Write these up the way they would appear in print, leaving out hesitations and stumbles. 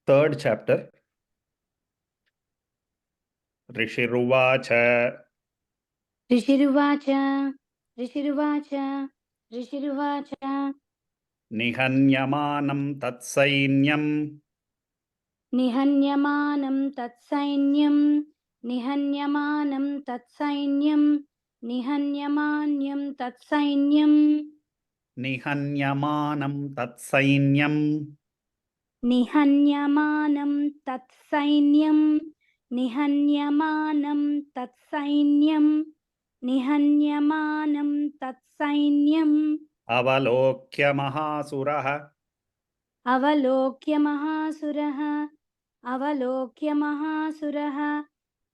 third chapter. ऋषिरुवाच ऋषिरुवाच ऋषिरुवाच ऋषिरुवाच निहन्यमानं तत्सैन्यं निहन्यमानं तत्सैन्यं निहन्यमानं तत्सैन्यं निहन्यमान्यं तत्सैन्यं निहन्यमानं तत्सैन्यं निहन्यमानं तत्सैन्यं निहन्यमानं तत्सैन्यं निहन्यमानं तत्सैन्यम् अवलोक्य महासुरः अवलोक्य महासुरः अवलोक्य महासुरः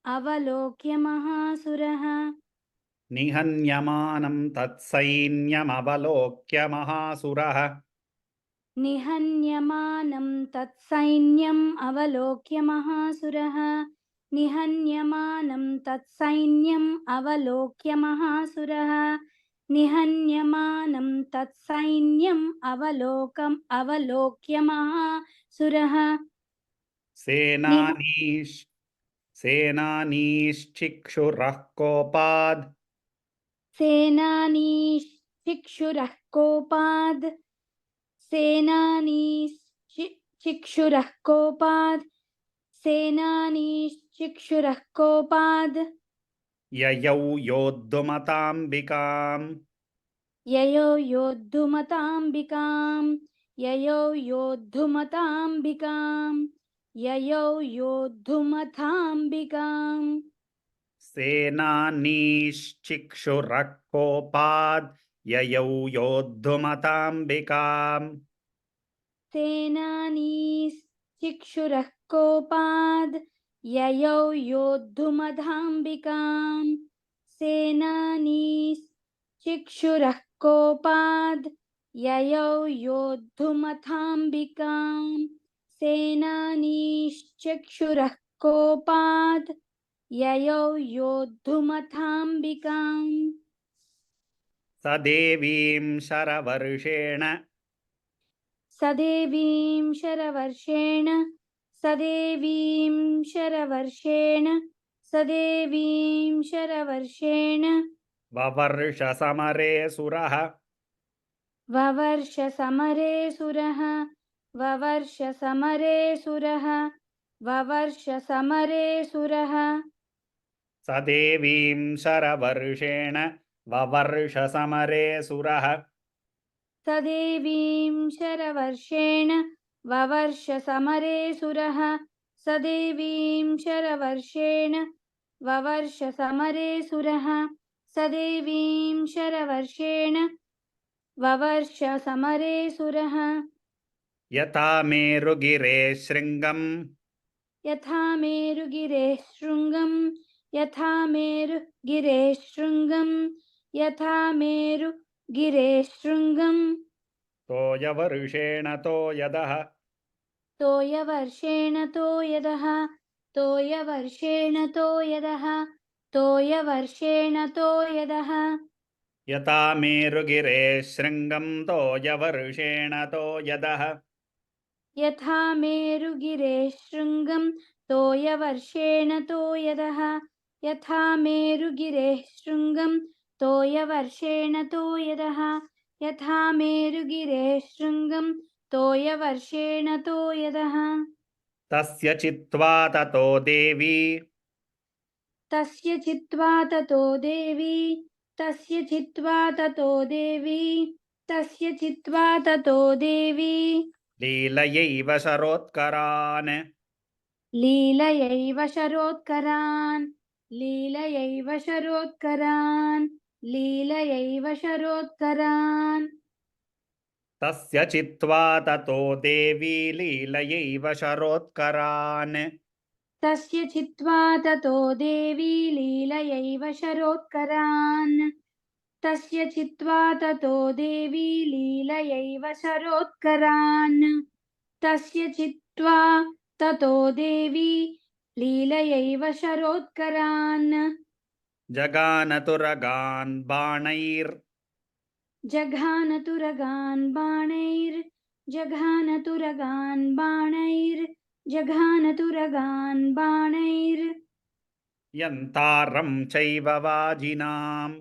अवलोक्य महासुरः निहन्यमानं तत्सैन्यमवलोक्य महासुरः निहन्यमानं तत्सैन्यम् अवलोक्य महासुरः निहन्यमानं तत्सैन्यम् अवलोक्य महासुरः निहन्यमानं तत्सैन्यम् अवलोक्य महासुरः सेनानीश्चिक्षुरः कोपाद् सेनानीश्चिक्षुरः कोपाद् सेनानीश्चिक्षुरः कोपाद् सेनानीश्चिक्षुरः कोपाद् ययौ योद्धुमताम्बिकाम् ययो योद्धुमताम्बिकाम् ययो योद्धुमताम्बिकाम् ययो योद्धुमताम्बिकाम् सेनानीश्चिक्षुरः कोपाद् ययौ योद्धुमताम्बिकाम् सेनानीश्चिक्षुरः कोपाद् ययौ योद्धुमताम्बिकाम् सेनानीश्चिक्षुरः कोपाद् ययौ योद्धुमताम्बिकाम् सेनानीश्चक्षुरः कोपाद् ययौ योद्धुमताम्बिकाम् स देवीं शरवर्षेण सदेवीं शरवर्षेण सदेवीं शरवर्षेण सदेवीं शरवर्षेण ववर्ष समरे सुरः ववर्ष समरे सुरः ववर्ष समरे सुरः ववर्ष समरे सुरः स देवीं शरवर्षेण ववर्ष समरे सुरः सदेवीं शरवर्षेण ववर्ष समरे सुरः सदेवीं शरवर्षेण ववर्ष समरे सुरः सदेवीं शरवर्षेण ववर्ष समरे सुरः यथा मेरुगिरे शृङ्गम् यथा मेरुगिरेः शृङ्गम् यथा मेरुगिरेः शृङ्गम् यथा मेरुगिरेः शृङ्गम् तोयवर्षेण तोयदः तोयवर्षेण तोयदः तोयवर्षेण तोयदः तोयवर्षेण तोयदः यथा मेरुगिरे शृङ्गं तोयवर्षेण तोयदः यथा मेरुगिरेः शृङ्गम् तोयवर्षेण तोयदः यथा मेरुगिरेः शृङ्गम् तोयवर्षेण तोयदः यथा मेरुगिरेः शृङ्गम् तोयवर्षेण तोयदः तस्य चित्वा ततो देवी तस्य चित्वा ततो देवी तस्य चित्वा ततो देवी तस्य चित्वा ततो देवी लीलयैव शरोत्करान् लीलयैव शरोत्करान् लीलयैव शरोत्करान् लीलयैव शरोत्करान् तस्य चित्वा ततो देवी लीलयैव शरोत्करान् तस्य चित्वा ततो देवी लीलयैव शरोत्करान् तस्य चित्वा ततो देवी लीलयैव शरोत्करान् तस्य चित्वा ततो देवी लीलयैव शरोत्करान् जगानतुरगान् जघानतुरगान् बाणैर् जघानतुरगान् बाणैर् जघानतुरगान् बाणैर् यन्तारं चैव वाजिनाम्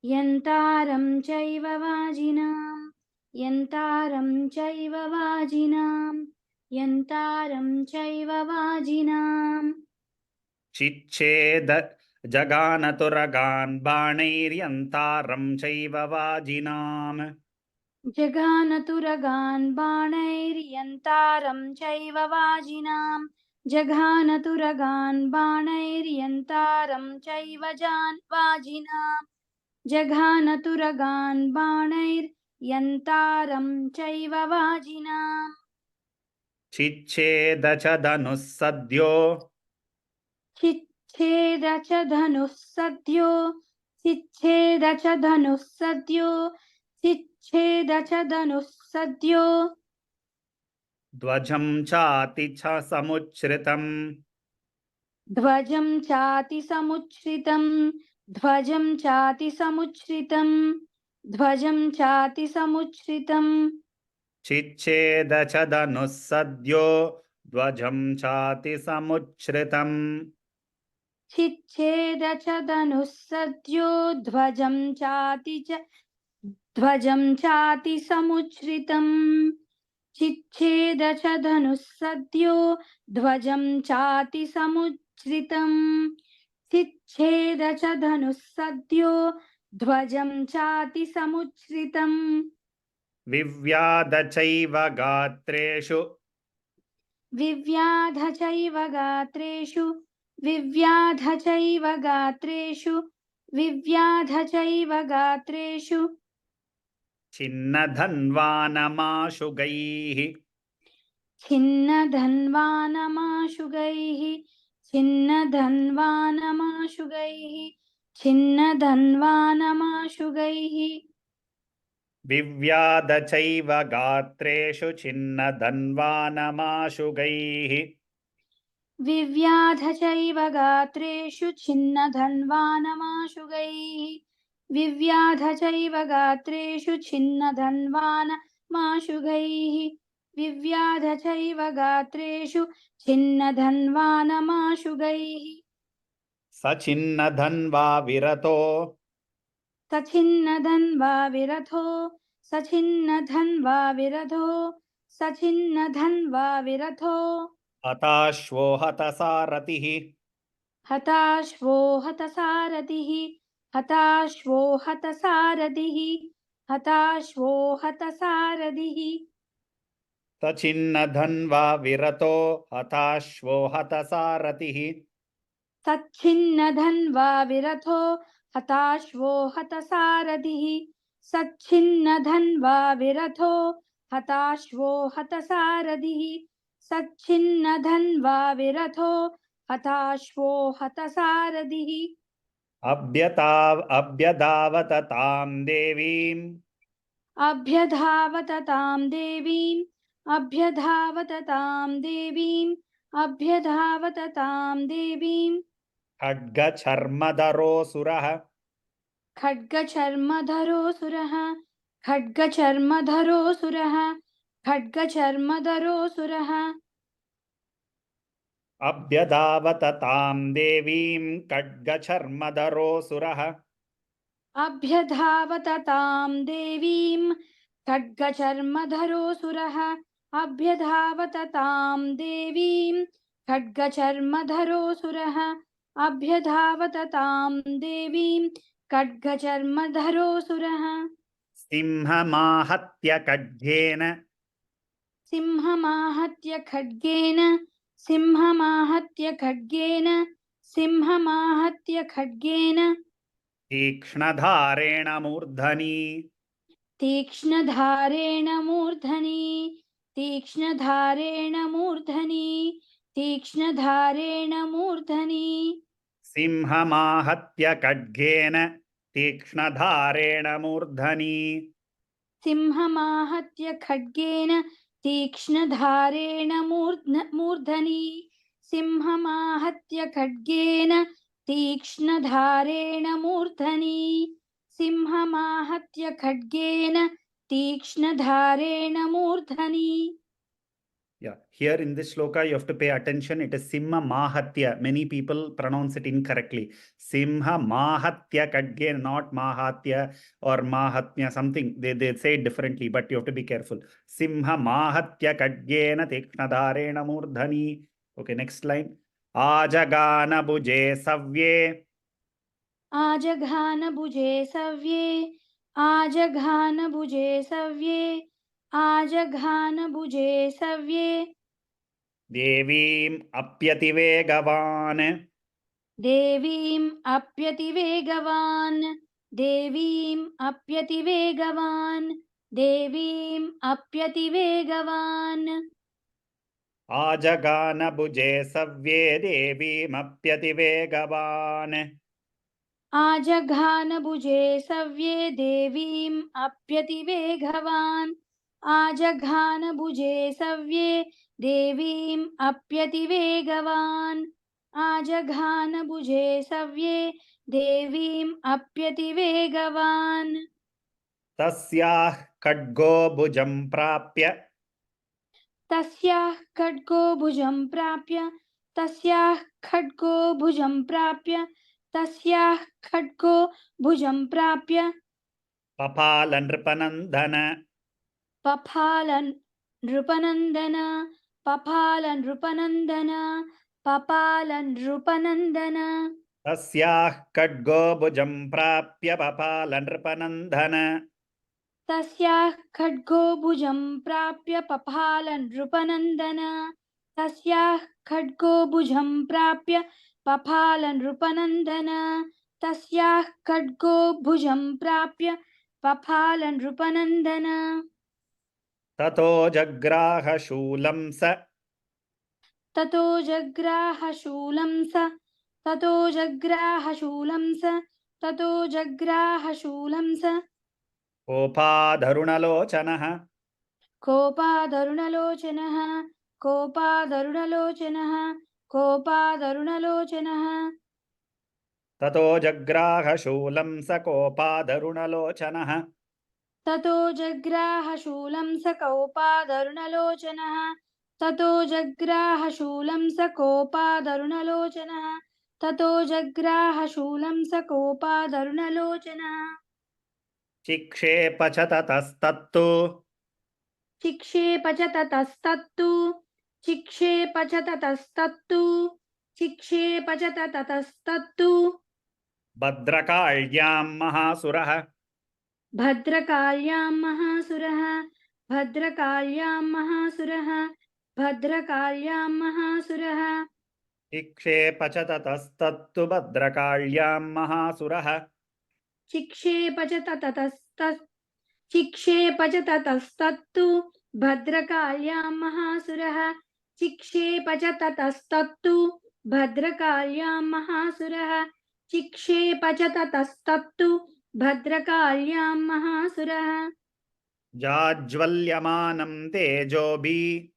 यन्तारं चैव वाजिनां यन्तारं चैव वाजिनां यन्तारं चैव वाजिनाम् चिच्छेद जगानतुरगान् बाणैर्यन्तारं चैव वाजिनाम् जघानतुरगान् बाणैर्यन्तारं चैव वाजिनां जघानतुरगान् बाणैर्यन्तारं चैव वाजिनां जघानतुरगान् बाणैर्यन्तारं चैव वाजिनाम् चिच्छेद च धनुः सद्यो चिच्छेद च धनुः सद्यो चिच्छेद च धनुः सद्यो चिच्छेद च धनुः सद्यो ध्वजं चाति च समुच्छ्रितम् ध्वजं चाति समुच्छ्रितं ध्वजं चाति समुच्छ्रितं ध्वजं चाति समुच्छ्रितं चिच्छेद च धनुः सद्यो ध्वजं चाति समुच्छ्रितम् चिच्छेद च धनुः सद्यो ध्वजं चाति समुच्छ्रितं चिच्छेद च धनुः सद्यो ध्वजं चाति समुच्छ्रितं चिच्छेद च धनुः सद्यो ध्वजं चाति समुच्छ्रितं विव्याध चैव गात्रेषु विव्याध चैव गात्रेषु विव्याध चैव गात्रेषु विव्याध चैव गात्रेषु छिन्नधन्वानमाशुगैः छिन्नधन्वानमाशुगैः छिन्नधन्वानमाशुगैः छिन्नधन्वानमाशुगैः विव्याध चैव गात्रेषु छिन्नधन्वानमाशुगैः विव्याध चैव गात्रेषु छिन्नधन्वानमाशुगैः विव्याध चैव गात्रेषु छिन्नधन्वानमाशुगैः विव्याध चैव गात्रेषु छिन्नधन्वानमाशुगैः सछिन्नधन्वा विरतो सछिन्नधन्वा विरथो सछिन्नधन्वा विरथो सछिन्नधन्वा विरथो हताश्वो हतसारथिः हताश्वो हतसारथिः हताश्वो हतसारथिः हताश्वो हतसारथिः सछिन्नधन्वा विरतो हताश्वो हतसारथिः सच्छिन्नधन्वा विरथो हताश्वो हतसारथिः सच्छिन्नधन्वा विरथो हताश्वो हतसारथिः सच्छिन्नधन्वा विरथो हताश्वो हतसारथिः अभ्यधावत तां देवीम् अभ्यधावत तां देवीम् अभ्यधावत तां देवीम् अभ्यधावत तां देवीम् खड्गचर्मधरोऽसुरः खड्गचर्मधरोऽसुरः खड्गचर्मधरोऽसुरः खड्गचर्मधरोऽसुरः अभ्यधावत तां देवीं खड्गचर्मधरोऽसुरः अभ्यधावत तां देवीं खड्गचर्मधरोऽसुरः अभ्यधावत तां देवीं खड्गचर्मधरोऽसुरः अभ्यधावत तां देवीं खड्गचर्मधरोऽसुरः सिंहमाहत्य खड्गेन सिंहमाहत्य खड्गेन सिंहमाहत्य खड्गेन सिंहमाहत्य खड्गेन तीक्ष्णधारेण मूर्धनि तीक्ष्णधारेण मूर्धनि तीक्ष्णधारेण मूर्धनि तीक्ष्णधारेण मूर्धनि सिंहमाहत्य खड्गेन तीक्ष्णधारेण मूर्धनि सिंहमाहत्य खड्गेन तीक्ष्णधारेण मूर्धनि सिंहमाहत्य खड्गेन तीक्ष्णधारेण मूर्धनि सिंहमाहत्य खड्गेन तीक्ष्णधारेण मूर्धनि Yeah, here in this shloka, you have to pay attention. It is Simha Mahatya. Many people pronounce it incorrectly. Simha Mahatya Kadgena, not Mahatya or Mahatmya, something. They say it differently, but you have to be careful. Simha Mahatya Kadgena Tikšnadharena Murdhani. Okay, next line. Ajagana Bhuje Savye. आजघान भुजे सव्ये आजघान भुजे सव्ये आजघान भुजे सव्ये Devim Apyativegavan. देवीम् अप्यतिवेगवान् देवीम् अप्यतिवेगवान् देवीम् अप्यतिवेगवान् Ajagana Bhuje Savye Devimapyativegavan. आजघान भुजे सव्ये देवीम् अप्यतिवेगवान् आजघान भुजे सव्ये देवीम् अप्यतिवेगवान् आजघान भुजे सव्ये देवीम् अप्यतिवेगवान् तस्याः खड्गो भुजं प्राप्य तस्याः खड्गो भुजं प्राप्य तस्याः खड्गो भुजं प्राप्य तस्याः खड्गो भुजं प्राप्य पपाल नृपनन्दन पफालन नृपनन्दन पफालन नृपनन्दन पपालन नृपनन्दन तस्याः खड्गो भुजं प्राप्य पपाल नृपनन्दन तस्याः खड्गो भुजं प्राप्य पफालन नृपनन्दन तस्याः खड्गो भुजं प्राप्य पफालन नृपनन्दन तस्याः खड्गो भुजं प्राप्य पफालन नृपनन्दन ततो जग्राह शूलं स ततो जग्राह शूलं स ततो जग्राह शूलं स ततो जग्राह शूलं स कोपाधरुणलोचनः कोपादरुणलोचनः कोपादरुणलोचनः कोपादरुणलोचनः ततो जग्राह शूलं स कोपाधरुणलोचनः ततो जग्राह शूलं स कोपादरुणलोचनः ततो जग्राह शूलं स कोपादरुणलोचनः ततो जग्राह शूलं स कोपादरुणलोचनः चिक्षेप च ततस्तत्तु चिक्षेप च ततस्तत्तु चिक्षेप च ततस्तत्तु चिक्षेप च ततस्तत्तु भद्रकाళ్यां महासुरः भद्रकाल्यां महासुरः भद्रकाल्यां महासुरः भद्रकाल्यां महासुरः चिक्षेप च ततस्तत्तु भद्रकाళ్यां महासुरः चिक्षेप च ततस्तत् चिक्षेप च ततस्तत्तु भद्रकाल्यां महासुरः चिक्षेप च ततस्तत्तु भद्रकाल्यां महासुरः चिक्षेप च ततस्तत्तु भद्रकाल्यां महासुरः जाज्वल्यमानं तेजोभिः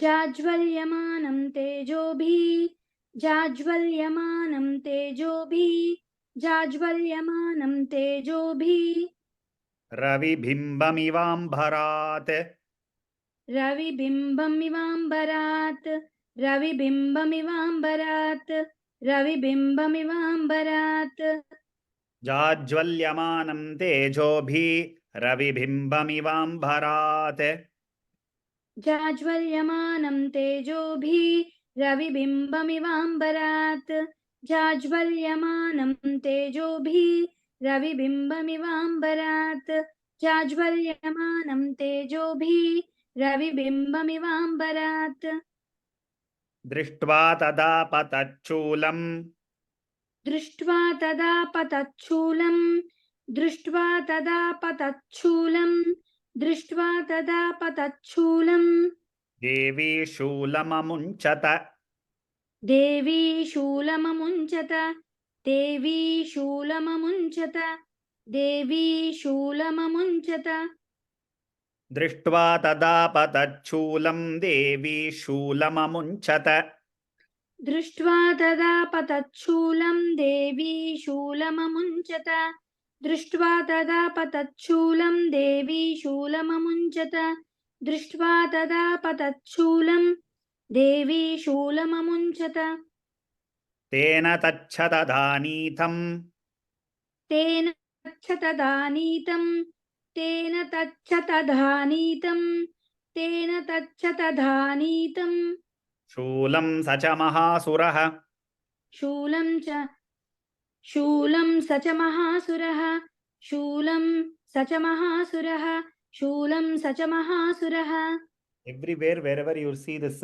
जाज्वल्यमानं तेजोभिः जाज्वल्यमानं तेजोभिः जाज्वल्यमानं तेजोभिः रविबिम्बमिवाम्भरात् रविबिम्बमिवाम्बरात् रविबिम्बमिवाम्बरात् रविबिम्बमिवाम्बरात् जाज्वल्यमानं तेजोभिः रविबिम्बमिवाम्भरात् जाज्वल्यमानं तेजोभिः रविबिम्बमिवाम्बरात् जाज्वल्यमानं तेजोभिः रविबिम्बमिवाम्बरात् जाज्वल्यमानं तेजोभिः रविबिम्बमिवाम्बरात् दृष्ट्वा तदा पतच्छूलं दृष्ट्वा तदा पतच्छूलं दृष्ट्वा तदा पतच्छूलं दृष्ट्वा तदा पतच्छूलं देवी शूलममुञ्चत देवी शूलममुञ्चत देवी शूलममुञ्चत देवी शूलममुञ्चत दृष्ट्वा तदा पतच्छूलं देवी शूलममुञ्चत दृष्ट्वा तदा पतच्छूलं देवी शूलममुञ्चत दृष्ट्वा तदा पतच्छूलं देवी शूलममुञ्चत दृष्ट्वा तदा पतच्छूलं देवी शूलममुञ्चत तेन तच्छतधानीतं तेन तच्छतधानीतं तेन तच्छतधानीतं तेन तच्छतधानीतं शूलं स च महासुरः शूलं स च महासुरः शूलं स च महासुरः शूलं स च महासुरः Everywhere, wherever you see this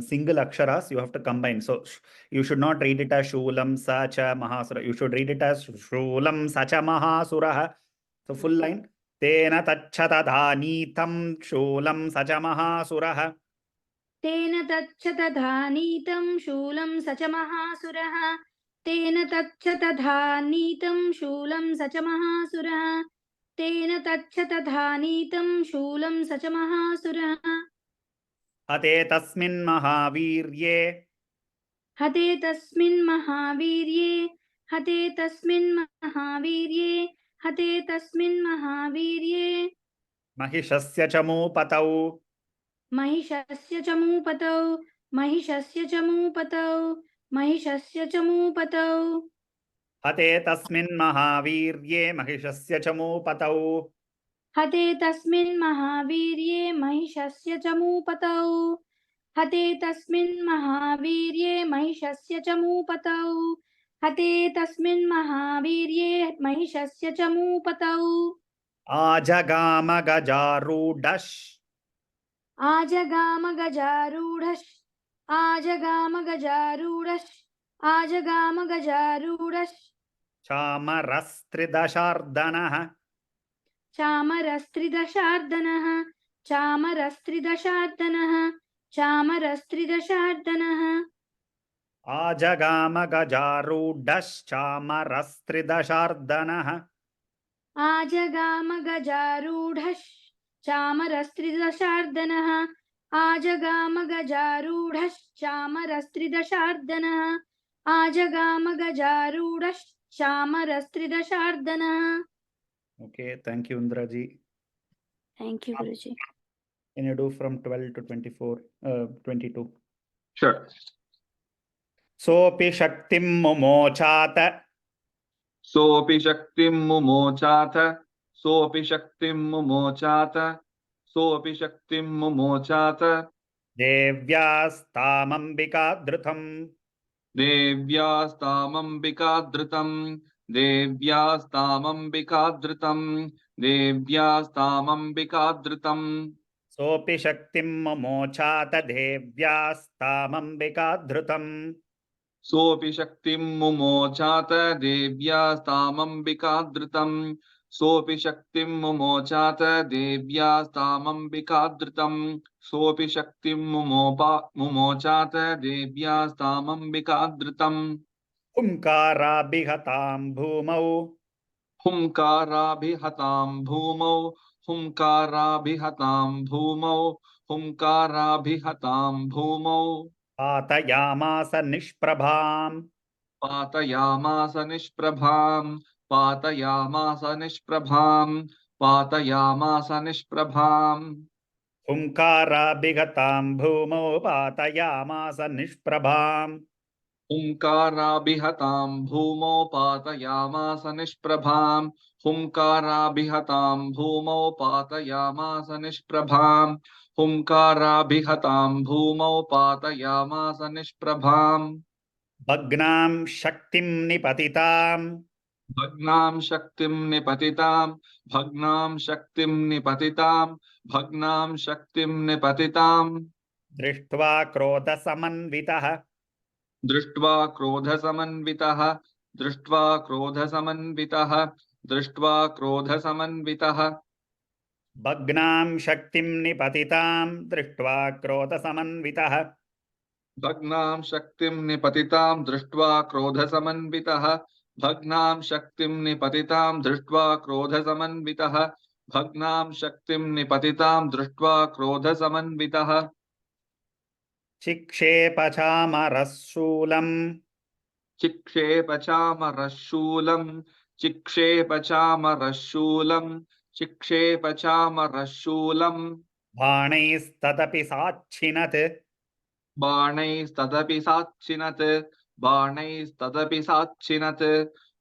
single aksharas, you have to combine. So you should not read it as Shulam Sacha Mahasura. You should read it as Shulam Sacha Mahasura. So full line. Tena tachhatadhanitam Shulam Sacha Mahasura. तेन तच्छतधानीतं शूलं स च महासुरः तेन तच्छतधानीतं शूलं स च महासुरः तेन तच्छतधानीतं शूलं स च महासुरः हते तस्मिन् महावीर्ये हते तस्मिन् महावीर्ये हते तस्मिन् महावीर्ये हते तस्मिन् महावीर्ये महिषस्य च मूपतौ महिषस्य च मूपतौ महिषस्य च मूपतौ महिषस्य च मूपतौ हते तस्मिन् महावीर्ये महिषस्य च मूपतौ हते तस्मिन् महावीर्ये महिषस्य च मूपतौ हते तस्मिन् महावीर्ये महिषस्य च मूपतौ हते तस्मिन् महावीर्ये महिषस्य च मूपतौ आजगाम गजारूढश् आजगाम गजारूढश् आजगाम गजारूढश् आजगाम गजारूढश् चामरस्त्रिदशार्दनः चामरस्त्रिदशार्दनः चामरस्त्रिदशार्दनः चामरस्त्रिदशार्दनः आजगाम गजारूढश्चामरस्त्रिदशार्दनः आजगाम गजारूढश् चामरस्त्रिदशार्दनः आजगाम गजारूढश्चामरस्त्रिदशार्दनः आजगाम गजारूढश्चामरस्त्रिदशार्दनः Okay, thank you, Indraji. Thank you, Guruji. Can you do from 12 to 24, 22? Sure. Sopi shaktim mumochat. Sopi shaktim mumochat. Sopi shaktim mumochat. Sopi shaktim mumochat. Devyastamambika dhrutam. Devyastamambika dhrutam. Devyastamambika dhrutam. Devyastamambika dhrutam. Sopi shaktim mumochat devyastamambika dhrutam. Sopi shaktim mumochat devyastamambika dhrutam. Sopi shaktim mumochat devyastamambika dhrutam. Sopi shaktim mumochat devyastamambika dhrutam. Humkarabihatam bhumau. Humkarabihatam bhumau. Humkarabihatam bhumau. Humkarabihatam bhumau. Patayamasa nishprabham. पातयामास निष्प्रभाम् पातयामास निष्प्रभाम् पातयामास निष्प्रभाम् Humkarabihatam bhumau patayamasa nishprabham. हुंकाराभिहताम् भूमौ पातयामास निष्प्रभाम् हुंकाराभिहताम् भूमौ पातयामास निष्प्रभाम् हुंकाराभिहताम् भूमौ पातयामास निष्प्रभाम् Bhagnam shaktim nipatitam. भग्नां शक्तिं निपतितां भग्नां शक्तिं निपतितां भग्नां शक्तिं निपतितां दृष्ट्वा क्रोधसमन्वितः दृष्ट्वा क्रोधसमन्वितः दृष्ट्वा क्रोधसमन्वितः दृष्ट्वा क्रोधसमन्वितः भग्नां शक्तिं निपतितां दृष्ट्वा क्रोधसमन्वितः भग्नां शक्तिं निपतितां दृष्ट्वा क्रोधसमन्वितः भग्नां शक्तिं निपतितां दृष्ट्वा क्रोधसमन्वितः भग्नां शक्तिं निपतितां दृष्ट्वा क्रोधसमन्वितः चिक्षेपचामरशूलम् चिक्षेपचामरशूलम् चिक्षेपचामरशूलम् चिक्षेपचामरशूलम् बाणैस्तदपि साच्छिनत् बाणैस्तदपि साच्छिनत् बाणैस्तदपि साच्छिनत्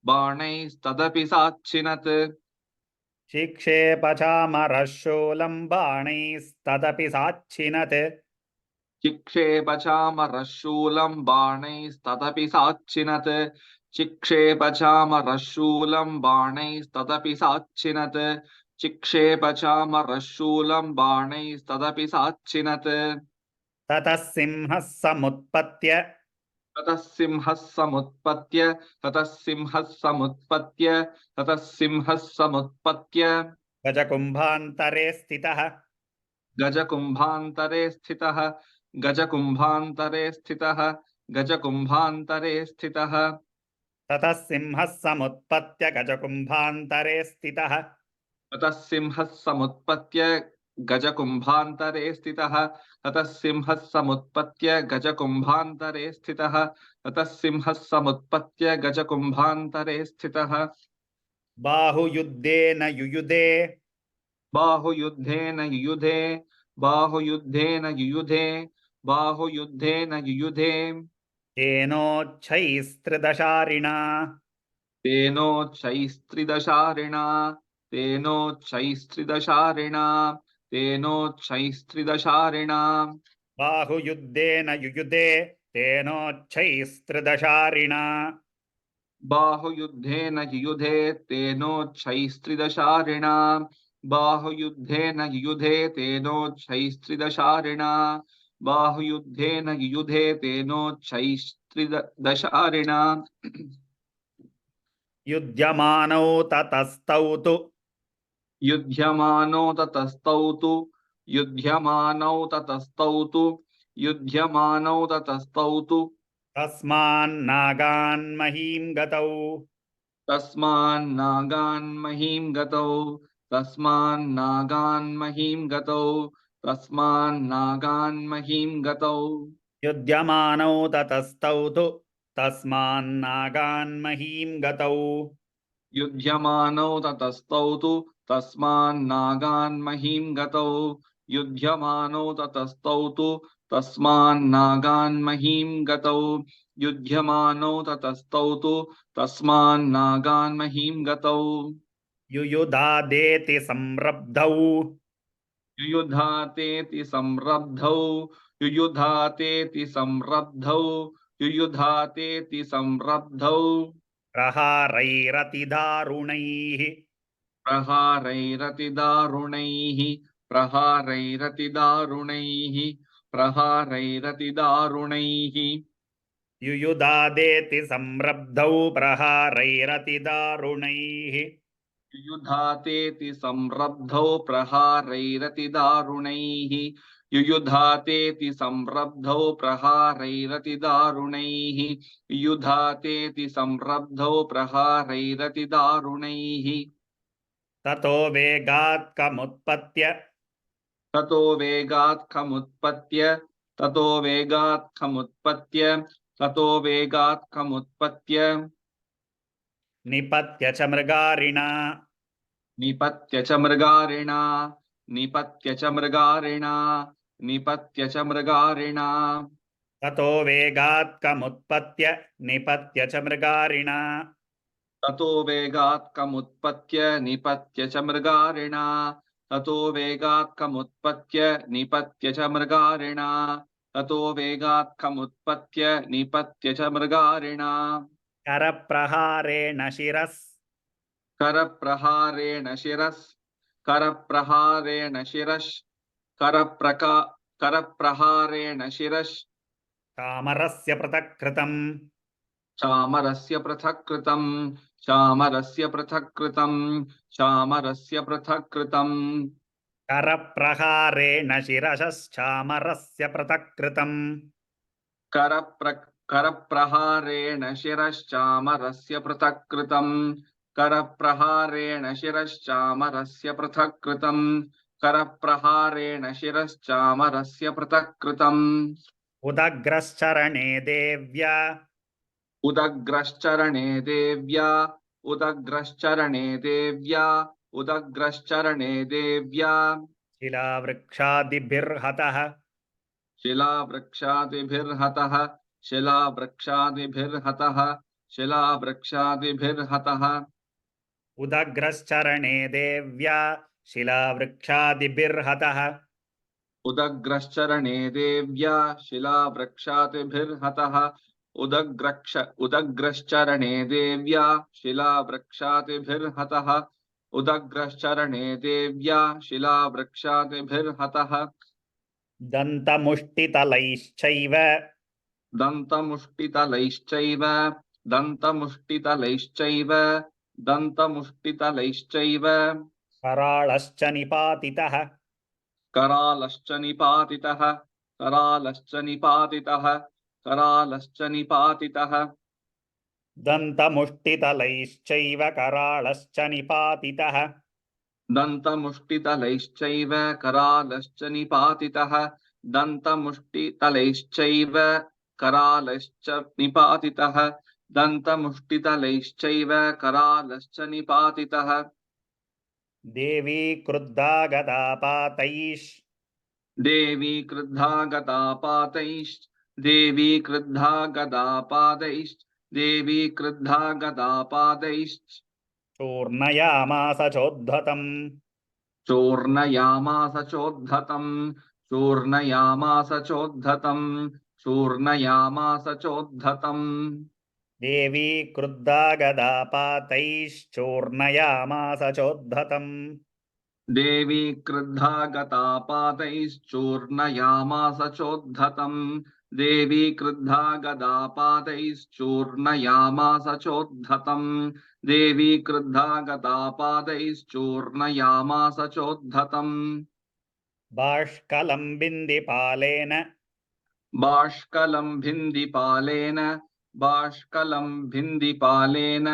बाणैस्तदपि साच्छिनत् चिक्षेप चामरः शूलं बाणैस्तदपि साच्छिनत् चिक्षेप चामरः शूलं बाणैस्तदपि साच्छिनत् चिक्षेप चामरः शूलं बाणैस्तदपि साच्छिनत् चिक्षेप चामरः शूलं बाणैस्तदपि साच्छिनत् ततः सिंहः समुत्पत्य ततः सिंहः समुत्पत्य ततः सिंहः समुत्पत्य ततः सिंहः समुत्पत्य गजकुम्भान्तरे स्थितः गजकुम्भान्तरे स्थितः गजकुम्भान्तरे स्थितः गजकुम्भान्तरे स्थितः ततः सिंहः समुत्पत्य गजकुम्भान्तरे स्थितः ततः सिंहः समुत्पत्य गजकुम्भान्तरे स्थितः ततः सिंहः समुत्पत्य गजकुम्भान्तरे स्थितः ततः सिंहः समुत्पत्य गजकुम्भान्तरे स्थितः बाहुयुद्धेन युयुधे बाहुयुद्धेन युयुधे बाहुयुद्धेन युयुधे बाहुयुद्धेन युयुधे तेनोच्छैस्त्रिदशारिणा तेनोच्छैस्त्रिदशारिणा तेनोच्छैस्त्रिदशारिणा तेनोच्छैस्त्रिदशारिणा बाहुयुद्धेन युयुधे तेनोच्छैस्त्रिदशारिणा बाहुयुद्धेन युयुधे तेनोच्छैस्त्रिदशारिणा बाहुयुद्धेन युयुधे तेनोच्छैस्त्रिदशारिणा बाहुयुद्धेन युयुधे तेनोच्छैस्त्रिदशारिणा युध्यमानौ ततस्तौ तु युध्यमानो ततस्तौ तु युध्यमानौ ततस्तौ तु युध्यमानौ ततस्तौ तु तस्मान्नागान्महीं गतौ तस्मान्नागान्महीं गतौ तस्मान्नागान्महीं गतौ तस्मान्नागान्महीं गतौ युध्यमानौ ततस्तौ तु तस्मान्नागान्महीं गतौ युध्यमानौ ततस्तौ तु तस्मान्नागान्महीं गतौ युध्यमानौ ततस्तौ तु तस्मान्नागान्महीं गतौ युध्यमानौ ततस्तौ तु तस्मान्नागान्महीं गतौ युयुधादेति संरब्धौ युयुधातेति संरब्धौ युयुधातेति संरब्धौ युयुधातेति संरब्धौ प्रहारैरतिदारुणैः प्रहारैरतिदारुणैः प्रहारैरतिदारुणैः प्रहारैरतिदारुणैः युयुधादेति संरब्धौ प्रहारैरतिदारुणैः युयुधातेति संरब्धौ प्रहारैरतिदारुणैः युयुधातेति संरब्धौ प्रहारैरतिदारुणैः युयुधातेति संरब्धौ प्रहारैरतिदारुणैः ततो वेगात् कमुत्पत्य ततो वेगात् खमुत्पत्य ततो वेगात् खमुत्पत्य ततो वेगात् खमुत्पत्य निपत्य च मृगारिणा निपत्य च मृगारिणा निपत्य च मृगारिणा निपत्य च मृगारिणा ततो वेगात् कमुत्पत्य निपत्य च मृगारिणा ततो वेगात् कमुत्पत्य निपत्य च मृगारिणा ततो वेगात् कमुत्पत्य निपत्य च मृगारिणा ततो वेगात् कमुत्पत्य निपत्य च मृगारिणा करप्रहारेण शिरस् करप्रहारेण शिरस् करप्रहारेण शिरस् करप्रहारेण शिरस् चामरस्य पृथक् कृतम् चामरस्य पृथक् कृतम् चामरस्य पृथक् कृतम् चामरस्य पृथक् कृतम् करप्रहारेण शिरश्चामरस्य पृथक् कृतम् करप्रहारेण शिरश्चामरस्य पृथक् कृतम् करप्रहारेण शिरश्चामरस्य पृथक् कृतम् करप्रहारेण शिरश्चामरस्य पृथक् कृतम् उदग्रश्चरणे देव्या उदग्रश्चरणे देव्या उदग्रश्चरणे देव्या उदग्रश्चरणे देव्या शिलावृक्षादिभिर्हतः शिलावृक्षादिभिर्हतः शिलावृक्षादिभिर्हतः शिलावृक्षादिभिर्हतः उदग्रश्चरणे देव्या शिलावृक्षादिभिर्हतः उदग्रश्चरणे देव्या शिलावृक्षादिभिर्हतः उदग्रश्चरणे देव्या शिलावृक्षादिभिर्हतः उदग्रश्चरणे देव्या शिलावृक्षादिभिर्हतः दन्तमुष्टितलैश्चैव दन्तमुष्टितलैश्चैव दन्तमुष्टितलैश्चैव दन्तमुष्टितलैश्चैव कराळश्च निपातितः करालश्च निपातितः करालश्च निपातितः करालश्च निपातितः दन्तमुष्टितलैश्चैव कराळश्च निपातितः दन्तमुष्टितलैश्चैव करालश्च निपातितः दन्तमुष्टितलैश्चैव करालश्च निपातितः दन्तमुष्टितलैश्चैव करालश्च निपातितः देवी क्रुद्धा गदापातैः देवी क्रुद्धा गदापातैश्च देवी क्रुद्धा गदापादैश्च देवी क्रुद्धा गदापादैश्च चूर्णयामास चोद्धतम् चूर्णयामास चोद्धतम् चूर्णयामास चोद्धतम् चूर्णयामास चोद्धतम् देवी क्रुद्धा गदापातैश्चूर्णयामास चोद्धतम् देवी क्रुद्धा गदापादैश्चूर्णयामास चोद्धतम् देवी क्रुद्धा गदापादैश्चूर्णयामास चोद्धतम् देवी क्रुद्धा गदापादैश्चूर्णयामास चोद्धतम् बाष्कलं बिन्दिपालेन बाष्कलं भिन्दिपालेन बाष्कलं भिन्दिपालेन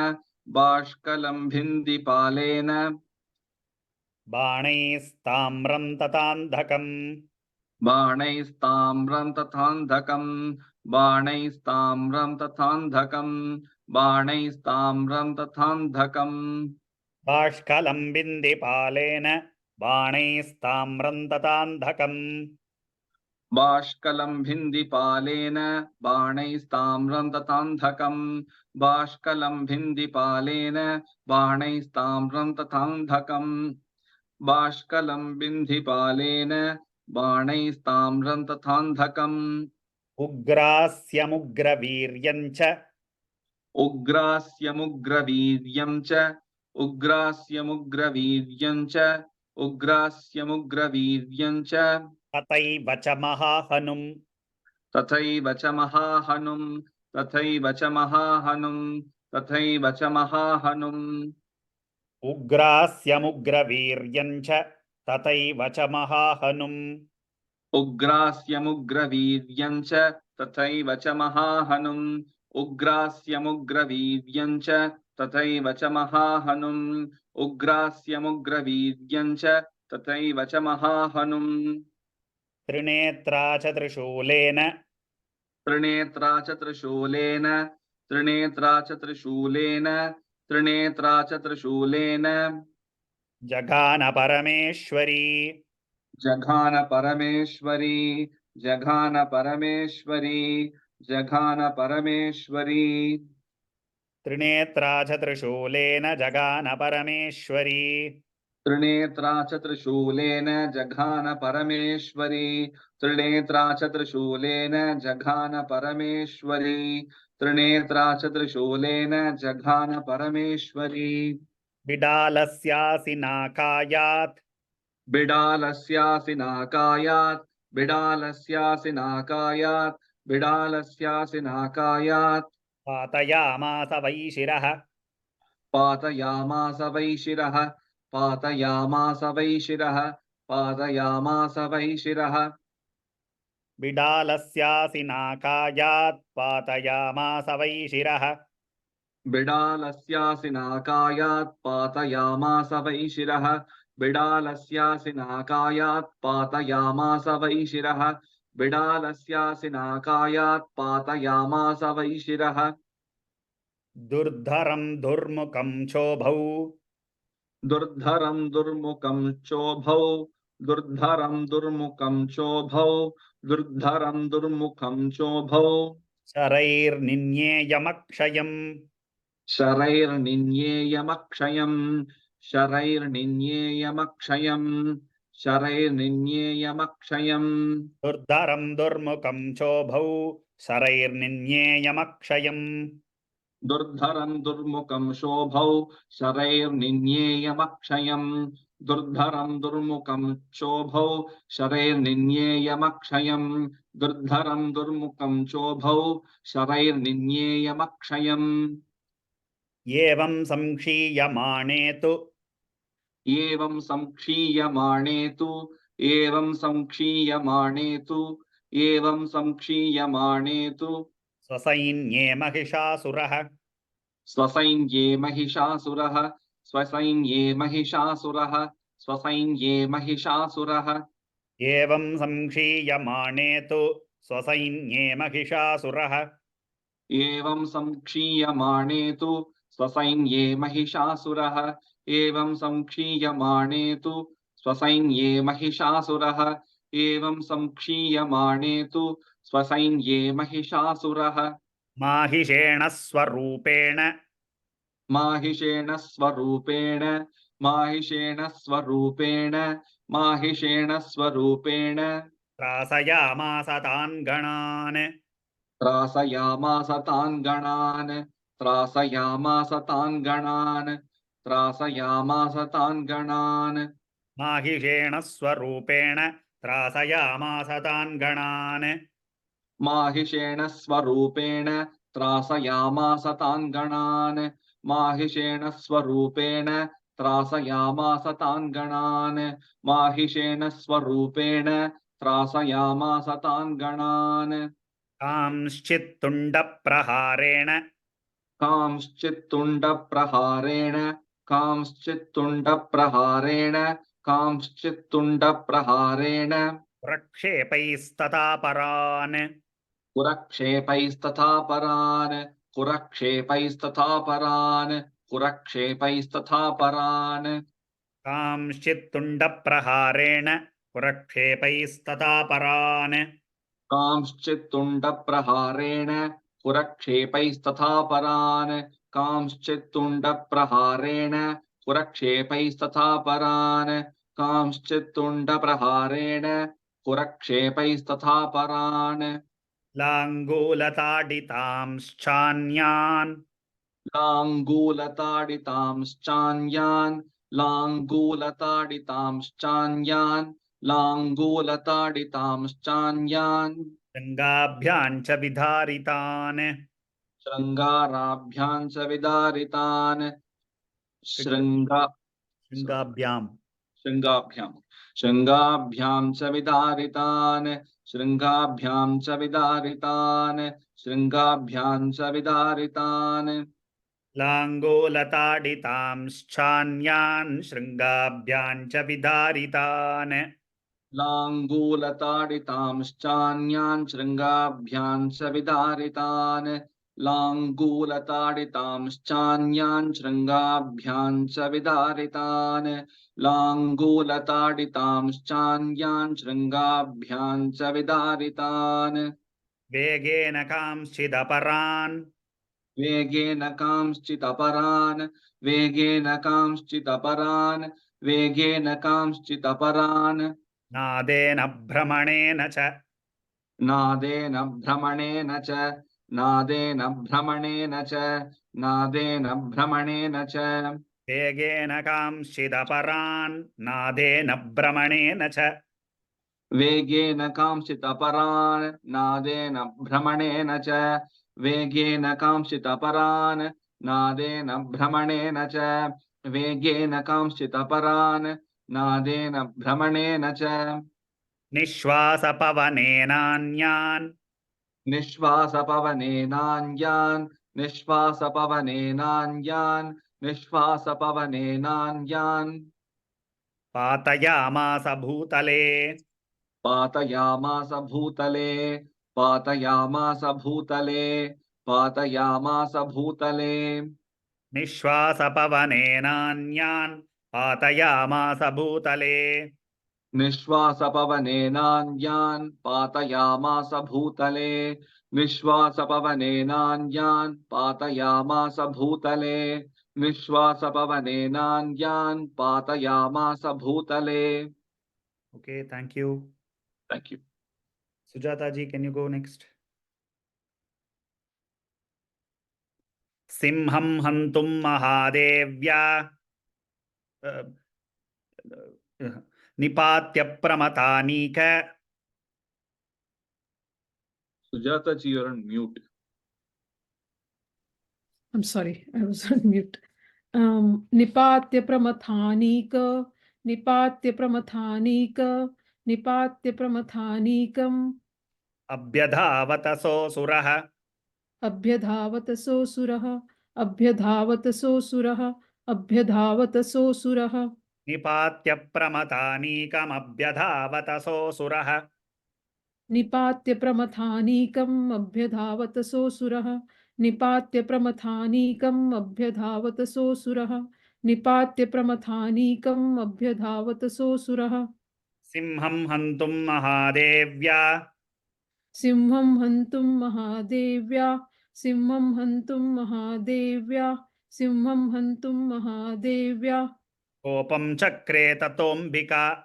बाष्कलं भिन्दिपालेन बाणैस्ताम्रं तथान्धकम् बाणैस्ताम्रं तथान्धकम् बाणैस्ताम्रं तथान्धकम् बाणैस्ताम्रं तथान्धकम् बाष्कलं बिन्दिपालेन बाणैस्ताम्रं तथान्धकम् बाष्कलं भिन्दिपालेन बाणैस्ताम्रं तथान्धकम् बाष्कलं भिन्दिपालेन बाणैस्ताम्रं तथान्धकम् बाष्कलं भिन्दिपालेन बाणैस्ताम्रं तथान्धकम् उग्रास्यमुग्रवीर्यं च उग्रास्यमुग्रवीर्यं च उग्रास्यमुग्रवीर्यं च उग्रास्यमुग्रवीर्यं च तथैव च महाहनुम् तथैव च महाहनुम् तथैव च महाहनुम् तथैव च महाहनुम् उग्रास्यमुग्रवीर्यं च तथैव च महाहनुम् उग्रास्यमुग्रवीर्यं च तथैव च महाहनुम् उग्रास्यमुग्रवीर्यं च तथैव च महाहनुम् उग्रास्यमुग्रवीर्यं च तथैव च महाहनुम् त्रिनेत्रा च त्रिशूलेन त्रिनेत्रा च त्रिशूलेन त्रिनेत्रा च त्रिशूलेन त्रिनेत्रा च त्रिशूलेन जघान परमेश्वरी जघान परमेश्वरी जघान परमेश्वरी जघान परमेश्वरी त्रिनेत्रा च त्रिशूलेन जगान परमेश्वरी त्रिनेत्रा च त्रिशूलेन जघान परमेश्वरी त्रिनेत्रा च त्रिशूलेन जघान परमेश्वरी त्रिनेत्रा च त्रिशूलेन जघान परमेश्वरी बिडालस्यासि नाकायात् बिडालस्यासि नाकायात् बिडालस्यासि नाकायात् बिडालस्यासि नाकायात् पातयामास वैशिरः पातयामास वैशिरः पातयामास वैशिरः पातयामास वैशिरः बिडालस्यासि नाकायात् पातयामास वैशिरः बिडालस्यासि नाकायात् पातयामास वैशिरः बिडालस्यासि नाकायात् पातयामास वैशिरः बिडालस्यासि नाकायात् पातयामास वैशिरः दुर्धरं दुर्मुखं चोभौ दुर्धरं दुर्मुखं चोभौ दुर्धरं दुर्मुखं चोभौ दुर्धरं दुर्मुखं चोभौ शरैर्निन्येयमक्षयम् शरैर्निन्येयमक्षयम् शरैर्निन्येयमक्षयम् शरैर्निन्येयमक्षयम् दुर्धरं दुर्मुखं चोभौ शरैर्निन्येयमक्षयम् दुर्धरं दुर्मुखं शोभौ शरैर्निन्येयमक्षयम् दुर्धरं दुर्मुखं शोभौ शरैर्निन्येयमक्षयम् दुर्धरं दुर्मुखं शोभौ शरैर्निन्येयमक्षयम् एवं संक्षीयमाणे तु एवं संक्षीयमाणे तु एवं संक्षीयमाणे तु एवं संक्षीयमाणे तु स्वसैन्ये महिषासुरः स्वसैन्ये महिषासुरः स्वसैन्ये महिषासुरः स्वसैन्ये महिषासुरः एवं संक्षीयमाणे तु स्वसैन्ये महिषासुरः एवं संक्षीयमाणे तु स्वसैन्ये महिषासुरः एवं संक्षीयमाणे तु स्वसैन्ये महिषासुरः एवं संक्षीयमाणे तु स्वसैन्ये महिषासुरः माहिषेण स्वरूपेण माहिषेण स्वरूपेण माहिषेण स्वरूपेण माहिषेण स्वरूपेण त्रासयामास तान् गणान् त्रासयामास तान् गणान् त्रासयामास तान् गणान् त्रासयामास तान् गणान् माहिषेण स्वरूपेण त्रासयामास तान् गणान् माहिषेण स्वरूपेण त्रासयामास तान् गणान् माहिषेण स्वरूपेण त्रासयामास तान् गणान् माहिषेण स्वरूपेण त्रासयामास तान् गणान् कांश्चित्तुण्डप्रहारेण कांश्चित्तुण्डप्रहारेण कांश्चित्तुण्डप्रहारेण कांश्चित्तुण्डप्रहारेण प्रक्षेपैस्तथा परान् कुरक्षेपैस्तथा परान् कुरक्षेपैस्तथा परान् कुरक्षेपैस्तथा परान् कांश्चित्तुण्डप्रहारेण पुरक्षेपैस्तथा परान् कांश्चित्तुण्डप्रहारेण कुरक्षेपैस्तथा परान् कांश्चित्तुण्डप्रहारेण कुरक्षेपैस्तथा परान् कांश्चित्तुण्डप्रहारेण कुरक्षेपैस्तथा परान् लाङ्गूलताडितांश्चान्यान् लाङ्गूलताडितांश्चान्यान् लाङ्गूलताडितांश्चान्यान् लाङ्गूलताडितांश्चान्यान् शृङ्गाभ्यां च विधारितान् शृङ्गाराभ्यां च विदारितान् शृङ्गाभ्यां शृङ्गाभ्याम् शृङ्गाभ्यां च विदारितान् शृङ्गाभ्यां च विदारितान् शृङ्गाभ्यां च विदारितान् लाङ्गूलताडितांश्चान्यान् शृङ्गाभ्यां च विधारितान् लाङ्गूलताडितांश्चान्यान् शृङ्गाभ्यां च विदारितान् लाङ्गूलताडितांश्चान्यान् शृङ्गाभ्यां च विदारितान् लाङ्गूलताडितांश्चान्यान् शृङ्गाभ्यां च विदारितान् वेगेन कांश्चिदपरान् वेगेन कांश्चिदपरान् वेगेन कांश्चिदपरान् वेगेन कांश्चिदपरान् नादेन भ्रमणेन च नादेन भ्रमणेन च नादेन भ्रमणेन च नादेन भ्रमणेन च वेगेन कांश्चिदपरान् नादेन भ्रमणेन च वेगेन कांश्चिदपरान् नादेन भ्रमणेन च वेगेन कांश्चिदपरान् नादेन भ्रमणेन च वेगेन कांश्चिदपरान् नादेन भ्रमणेन च निःश्वासपवनेनान्यान् निःश्वासपवनेनान्यान् निःश्वासपवनेनान्यान् निःश्वासपवनेनान्यान् पातयामास भूतले पातयामास भूतले पातयामास भूतले पातयामास भूतले निःश्वासपवनेनान्यान् पातयामास भूतले निःश्वासपवनेनान्यान् पातयामास भूतले निःश्वासपवनेनान्यान् पातयामास भूतले निःश्वासपवनेनान्यान् पातयामास भूतले. Okay, thank you. Thank you. Sujata ji, can you go next? Simham hantum mahadevyā nipatya pramatānika. Sujata ji, you're on mute. I'm sorry, I was on mute. Nipatya pramathanika, nipatya pramathanika, nipatya pramathanikam, Abhyadhavata surah. abhyadhavata so surah, abhyadhavata so surah, abhyadhavata so surah, Nipatya pramatānikam abhyadhavata surah. nipatya pramathanikam, abhyadhavata so surah, nipatya pramathanikam, abhyadhavata so surah, nipatya pramathanikam, abhyadhavata so surah. Simham hantum mahadevyā. Simham hantum mahadevya, simham hantum mahadevya, simham hantum mahadevya, Kopam chakre tatombika.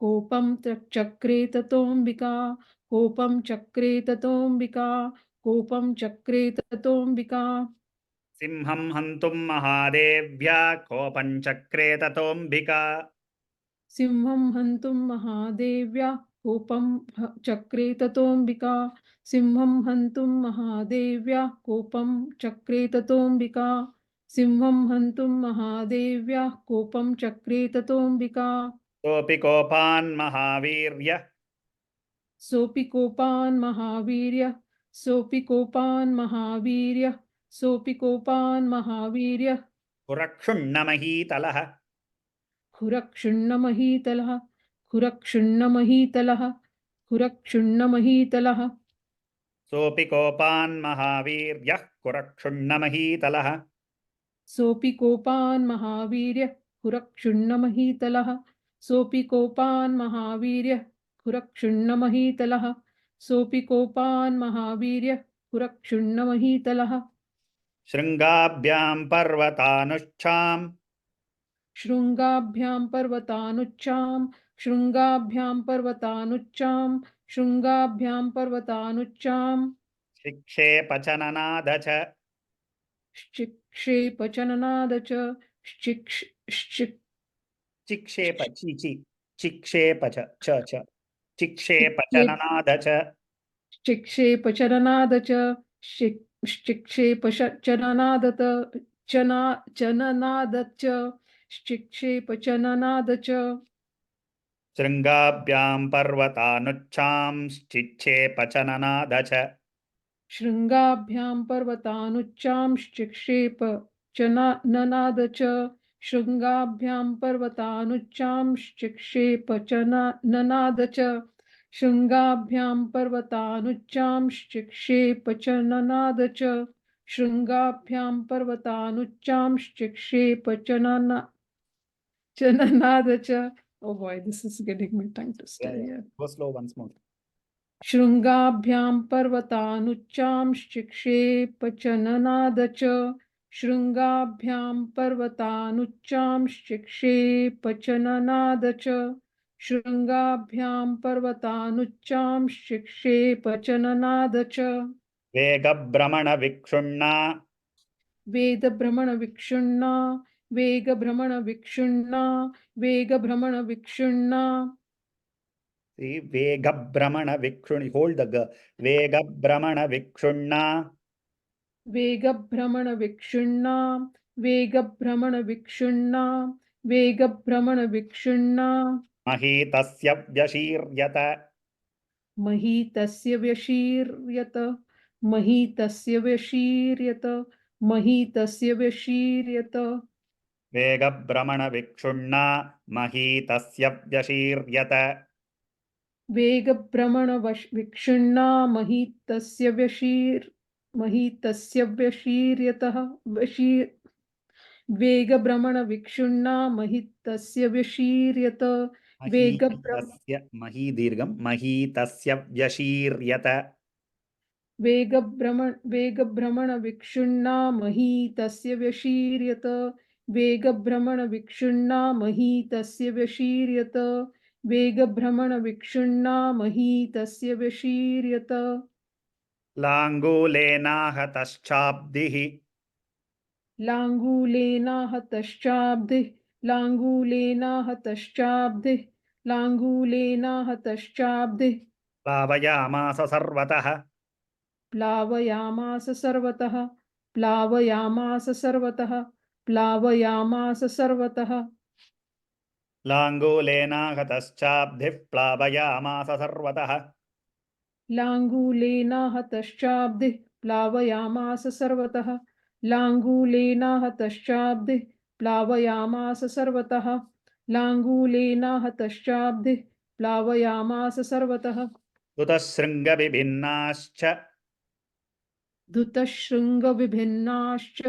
kopam chakre tatombika, kopam chakre tatombika, kopam chakre tatombika. Simham hantum mahadevyā kopam chakre tatombika. Simham hantum mahadevya, kopam chakre tatombika, simham hantum mahadevya, kopam chakre tatombika, simham hantum mahadevya, kopam chakre tatombika. Sopi kopan mahavirya. Sopi kopan mahavirya, sopi kopan mahavirya, sopi kopan mahavirya. Kurakshunna Khurakshunnamahitalah, Khurakshunnamahitalah, Khurakshunnamahitalah. Sopi kopan mahavirya kurakshunna Sopi kopan mahavirya, Khurakshunnamahitalah, Sopi kopan mahavirya, Khurakshunnamahitalah, Sopi kopan mahavirya, Khurakshunnamahitalah. Shrungabhyam parvatanushcham. Shrungabhyam parvatanucham, Shrungabhyam parvatanucham, Shrungabhyam parvatanucham. Shikshe pachananadacha. Shikshe pachananadacha, Chikshepa chichi. Chikshepacha cha cha. Chikshepachananadacha. shikshe pachananadacha, shikshe pachananadata, chananadacha, shikshe pachananadacha. Shrungabhyam parvatanuchcham. Chikshepacananadacha. Shrungabhyam parvatanucham, shikshe pachananadacha, Shrungabhyam parvatanucham, shikshe pachananadacha. Shrungabhyam parvatanucham, shikshe pachananadacha. Shrungabhyam parvatanucham, shikshe pachananadacha. Oh boy, this is getting my tongue twisted here. Go slow once more. Shrungabhyam parvatanucham, shikshe pachananadacha. Shrungabhyam parvatanucham, shikshe pachananadacha. Shrungabhyam parvatanucham, shikshe pachananadacha. Vegabhramana vikshunna. Veda brahmana vikshunna, Vega brahmana vikshunna, Vega brahmana vikshunna. See, Vegabhramana vikshunna. Hold the ga. Vegabhramana vikshunna. Vega brahmana vikshunna, Vega brahmana vikshunna, Vega brahmana vikshunna. Mahitasya vyashiryata. Mahitasya vyashiryata, Mahitasya vyashiryata, Mahitasya vyashiryata. Vegabhramana vikshunna. Mahitasya vyashiryata. Vega brahmana vikshunna, Mahitasya vyashiryata, Vega brahmana vikshunna, Mahitasya vyashiryata. Vegabram महीतस्य मही दीर्घं महीतस्य व्यशीर्यत वेगभ्रमण मही तस्य व्यशीर्यत वेगभ्रमण मही तस्य व्यशीर्यत वेगभ्रमण मही तस्य व्यशीर्यत लाङ्गूलेनाहतश्चाब्दिः लाङ्गूलेनाहतश्चाब्दिः लाङ्गूलेनाहतश्चाब्दिः लाङ्गूलेनाहतश्चाब्दिः प्लावयामास सर्वतः प्लावयामास सर्वतः प्लावयामास सर्वतः प्लावयामास सर्वतः लाङ्गूलेनाहतश्चाब्धिः प्लावयामास सर्वतः लाङ्गूलेनाहतश्चाब्दिः प्लावयामास सर्वतः लाङ्गूलेनाहतश्चाब्दिः प्लावयामास सर्वतः लाङ्गूलेनाहतश्चाब्दिः प्लावयामास सर्वतः दुतशृङ्गविभिन्नाश्च धृतशृङ्गविभिन्नाश्च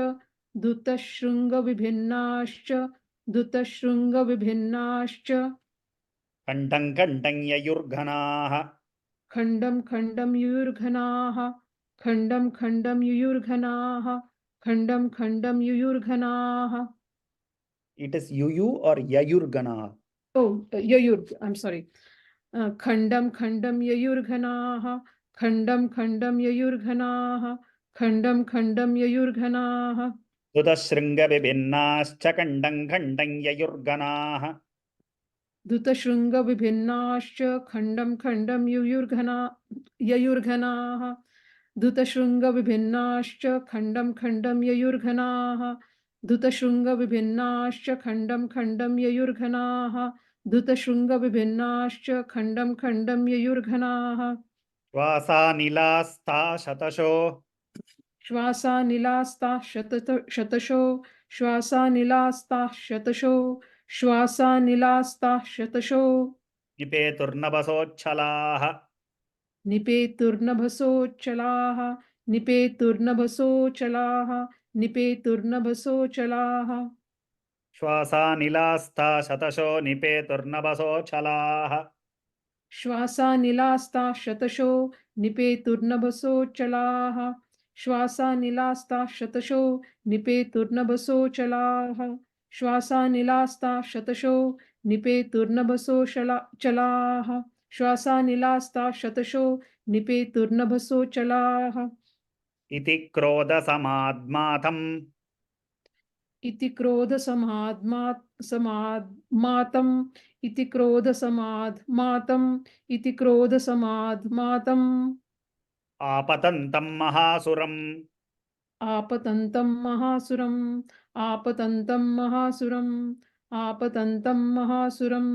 धृतशृङ्गविभिन्नाश्च धृतशृङ्गविभिन्नाश्च कण्ठं कण्ठं ययुर्घनाः खण्डं खण्डं युयुर्घनाः खण्डं खण्डं युयुर्घनाः खण्डं खण्डं युयुर्घनाः It is yuyu or yayurgana. Oh, yayur, I'm sorry. Khandam khandam yayurghanaah, khandam khandam yayurghanaah, khandam khandam yayurghanaah, दुतशृङ्गविभिन्नाश्च कण्ठं खण्डं ययुर्गणाः दुतशृङ्ग विभिन्नाश्च खण्डं खण्डं ययुर्घनाः दुतशृङ्ग विभिन्नाश्च खण्डं खण्डं ययुर्घनाः दुतशृङ्ग विभिन्नाश्च खण्डं खण्डं ययुर्घनाः दुतशृङ्ग विभिन्नाश्च खण्डं खण्डं ययुर्घनाः श्वासानिलास्ता शतशो श्वासानिलास्ताः शतशो श्वासानिलास्ताः शतशो श्वासानिलास्ताः शतशो निपेतुर्नभसोच्छलाः निपेतुर्नभसोच्चलाः निपेतुर्नभसोचलाः निपेतुर्नभसोचलाः श्वासानिलास्ता शतशो निपेतुर्नभसोच्छलाः श्वासानिलास्ताः शतशो निपेतुर्नभसोचलाः श्वासानिलास्ताः शतशो निपेतुर्नभसोचलाः श्वासानिलास्ताः शतशो निपेतुर्नभसोचलाः श्वासानिलास्ताः शतशो निपेतुर्नभसोचलाः इति क्रोधसमाद्मातम् इति क्रोधसमाद्मातम् इति क्रोधसमाद्मातम् इति क्रोधसमाद्मातम् आपतन्तं महासुरम् आपतन्तं महासुरम् आपतन्तं महासुरम् आपतन्तं महासुरम्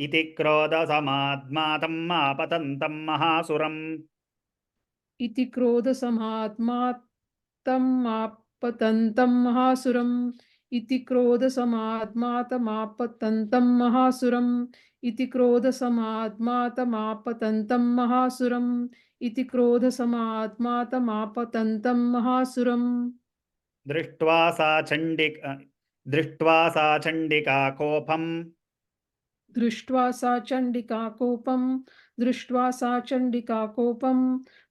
इति क्रोधसमाद्मातम् आपतन्तं महासुरम् इति क्रोधसमाद्मातम् आपतन्तं महासुरम् इति क्रोधसमाद्मातमापतन्तं महासुरम् इति क्रोधसमाद्मातमापतन्तं महासुरम् इति क्रोधसमाद्मातमापतन्तं महासुरम् दृष्ट्वा सा चण्डिका कोपम् दृष्ट्वा सा चण्डिका कोपम् दृष्ट्वा सा चण्डिका कोपम्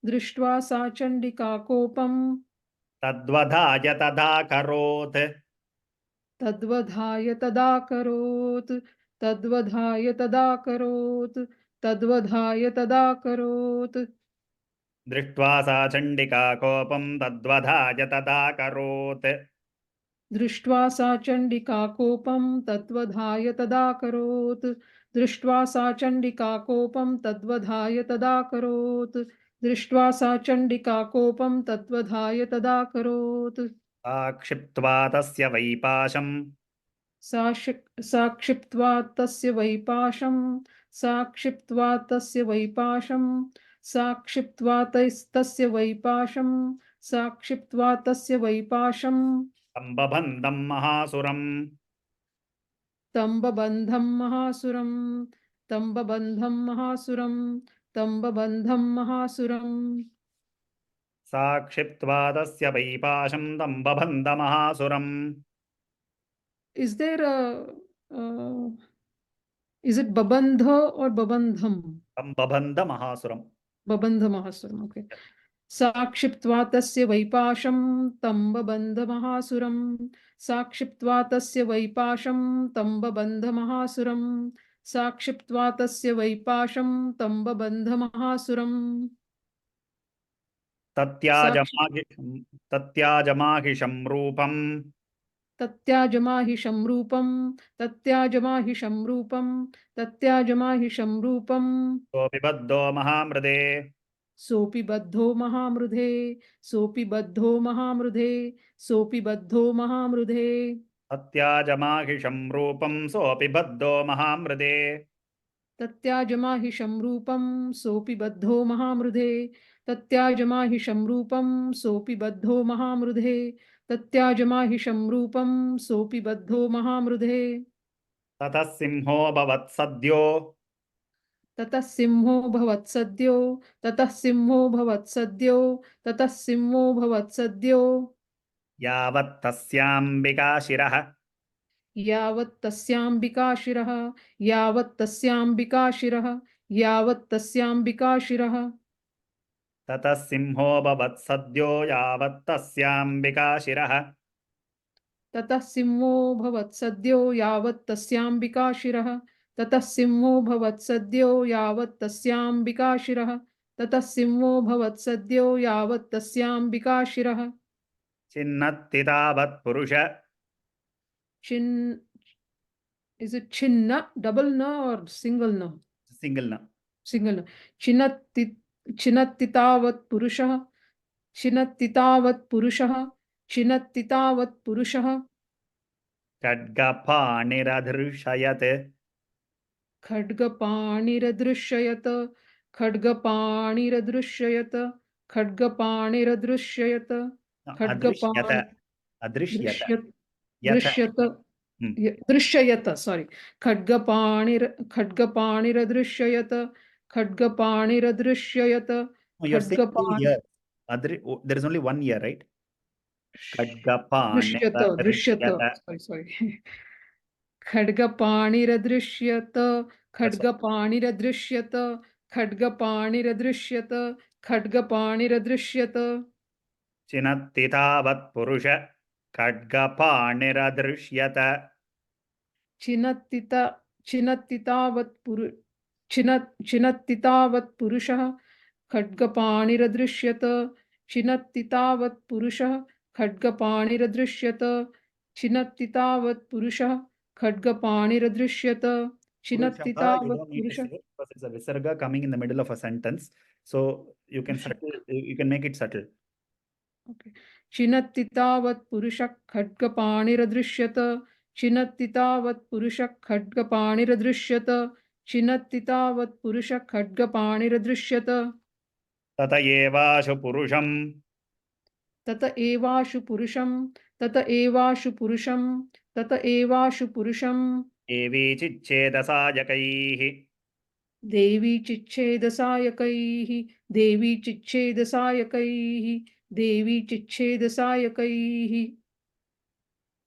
दृष्ट्वा सा चण्डिका कोपम् तद्वधाय तदाकरोत् तद्वधाय तदाकरोत् तद्वधाय तदाकरोत् तद्वधाय तदाकरोत् दृष्ट्वा सा चण्डिका कोपम् तद्वधाय तदाकरोत् दृष्ट्वा सा चण्डिका कोपम् तद्वधाय तदाकरोत् दृष्ट्वा सा चण्डिका कोपम् तद्वधाय तदाकरोत् दृष्ट्वा सा चण्डिका कोपम् तद्वधाय तदाकरोत् साक्षिप्त्वा तस्य वैपाशम् साक्षिप्त्वा तस्य वैपाशम् साक्षिप्त्वा तस्य वैपाशम् साक्षिप्त्वा तस्य वैपाशम् साक्षिप्त्वा तस्य वैपाशम् तम्बबन्धं महासुरम् तम्बबन्धं महासुरम् तम्बबन्धं महासुरम् तम्बबन्धं महासुरम् साक्षिप्त्वा तस्य वैपाशं तम्बबन्धमहासुरम् Is there a Is it Babandha or Babandham? Tam babandha mahasuram. Babandha Mahasuram. Okay. साक्षिप्त्वा तस्य वैपाशं तं बबन्ध महासुरं साक्षिप्त्वा तस्य वैपाशं तं बबन्ध महासुरं साक्षिप्त्वा तस्य वैपाशं तं बबन्ध महासुरं तत्याजमाहिषं रूपं तत्याजमाहिषं रूपं तत्याजमाहिषं रूपं तत्याजमाहिषं रूपं सोऽपि बद्धो महामृदे सोऽपि बद्धो महामृधे सोऽपि बद्धो महामृधे सोऽपि बद्धो महामृधे तत्याजमाहिषं रूपं सोऽपि बद्धो महामृदे तत्याजमाहिषं रूपं सोऽपि बद्धो महामृधे तत्याजमाहिषं रूपं सोऽपि बद्धो महामृधे तत्याजमाहिषं रूपं सोऽपि बद्धो महामृधे ततः सिंहो भवत्सद्यो ततः सिंहो भवत्सद्यो ततः सिंहो भवत्सद्यो ततः सिंहो भवत्सद्यो यावत् तस्याम्बिका शिरः यावत् तस्याम्बिका शिरः यावत् तस्याम्बिका शिरः यावत् तस्याम्बिका शिरः ततः सिंहो भवत्सद्यो यावत् तस्याम्बिका शिरः ततः सिंहो भवत्सद्यो यावत् तस्याम्बिका शिरः ततः सिंहो भवत्सद्यो यावत् तस्याम्बिका शिरः ततः सिंहो भवत्सद्यो यावत् तस्याम्बिका शिरः छिन्नत्ति तावत् पुरुष चिन् is it chinna double na or single na single न single na chinnatti chinnatti tavat purushah chinnatti tavat purushah chinnatti tavat purushah खड्गपाणिरधृषयत् खड्गपाणिरदृश्ययत खड्गपाणिरदृश्ययत खड्गपाणिरदृश्ययत अदृश्यत खड्गपाणि अदृश्यत दृश्यत यत दृश्यत दृश्ययत sorry खड्गपाणिरदृश्ययत खड्गपाणिरदृश्ययत you're saying two खड्गपाणि years there is only 1 year right दृश्यत दृश्यत खड्गपाणिरदृश्यत sorry खड्गपाणिरदृश्यत खड्गपाणिरदृश्यत खड्गपाणिरदृश्यत खड्गपाणिरदृश्यत चिनत्ति तावत् पुरुष खड्गपाणिरदृश्यत चिनत्ति तावत् चिनत्ति तावत् पुरुषः खड्गपाणिरदृश्यत चिनत्ति तावत् पुरुषः खड्गपाणिरदृश्यत चिनत्ति तावत् पुरुषः खड्गपाणिरदृश्यत चिनत्ति तावत् पुरुषः because it's a visarga coming in the middle of a sentence so you can make it subtle okay चिनत्ति तावत् पुरुषः खड्गपाणिरदृश्यत चिनत्ति तावत् पुरुषः खड्गपाणिरदृश्यत चिनत्ति तावत् पुरुषः खड्गपाणिरदृश्यत तत एवाशु पुरुषं तत एवाशु पुरुषं तत एवाशु पुरुषं तत एवाशु पुरुषं देवी चिच्छेदसायकैः देवी चिच्छेदसायकैः देवी चिच्छेदसायकैः देवी चिच्छेदसायकैः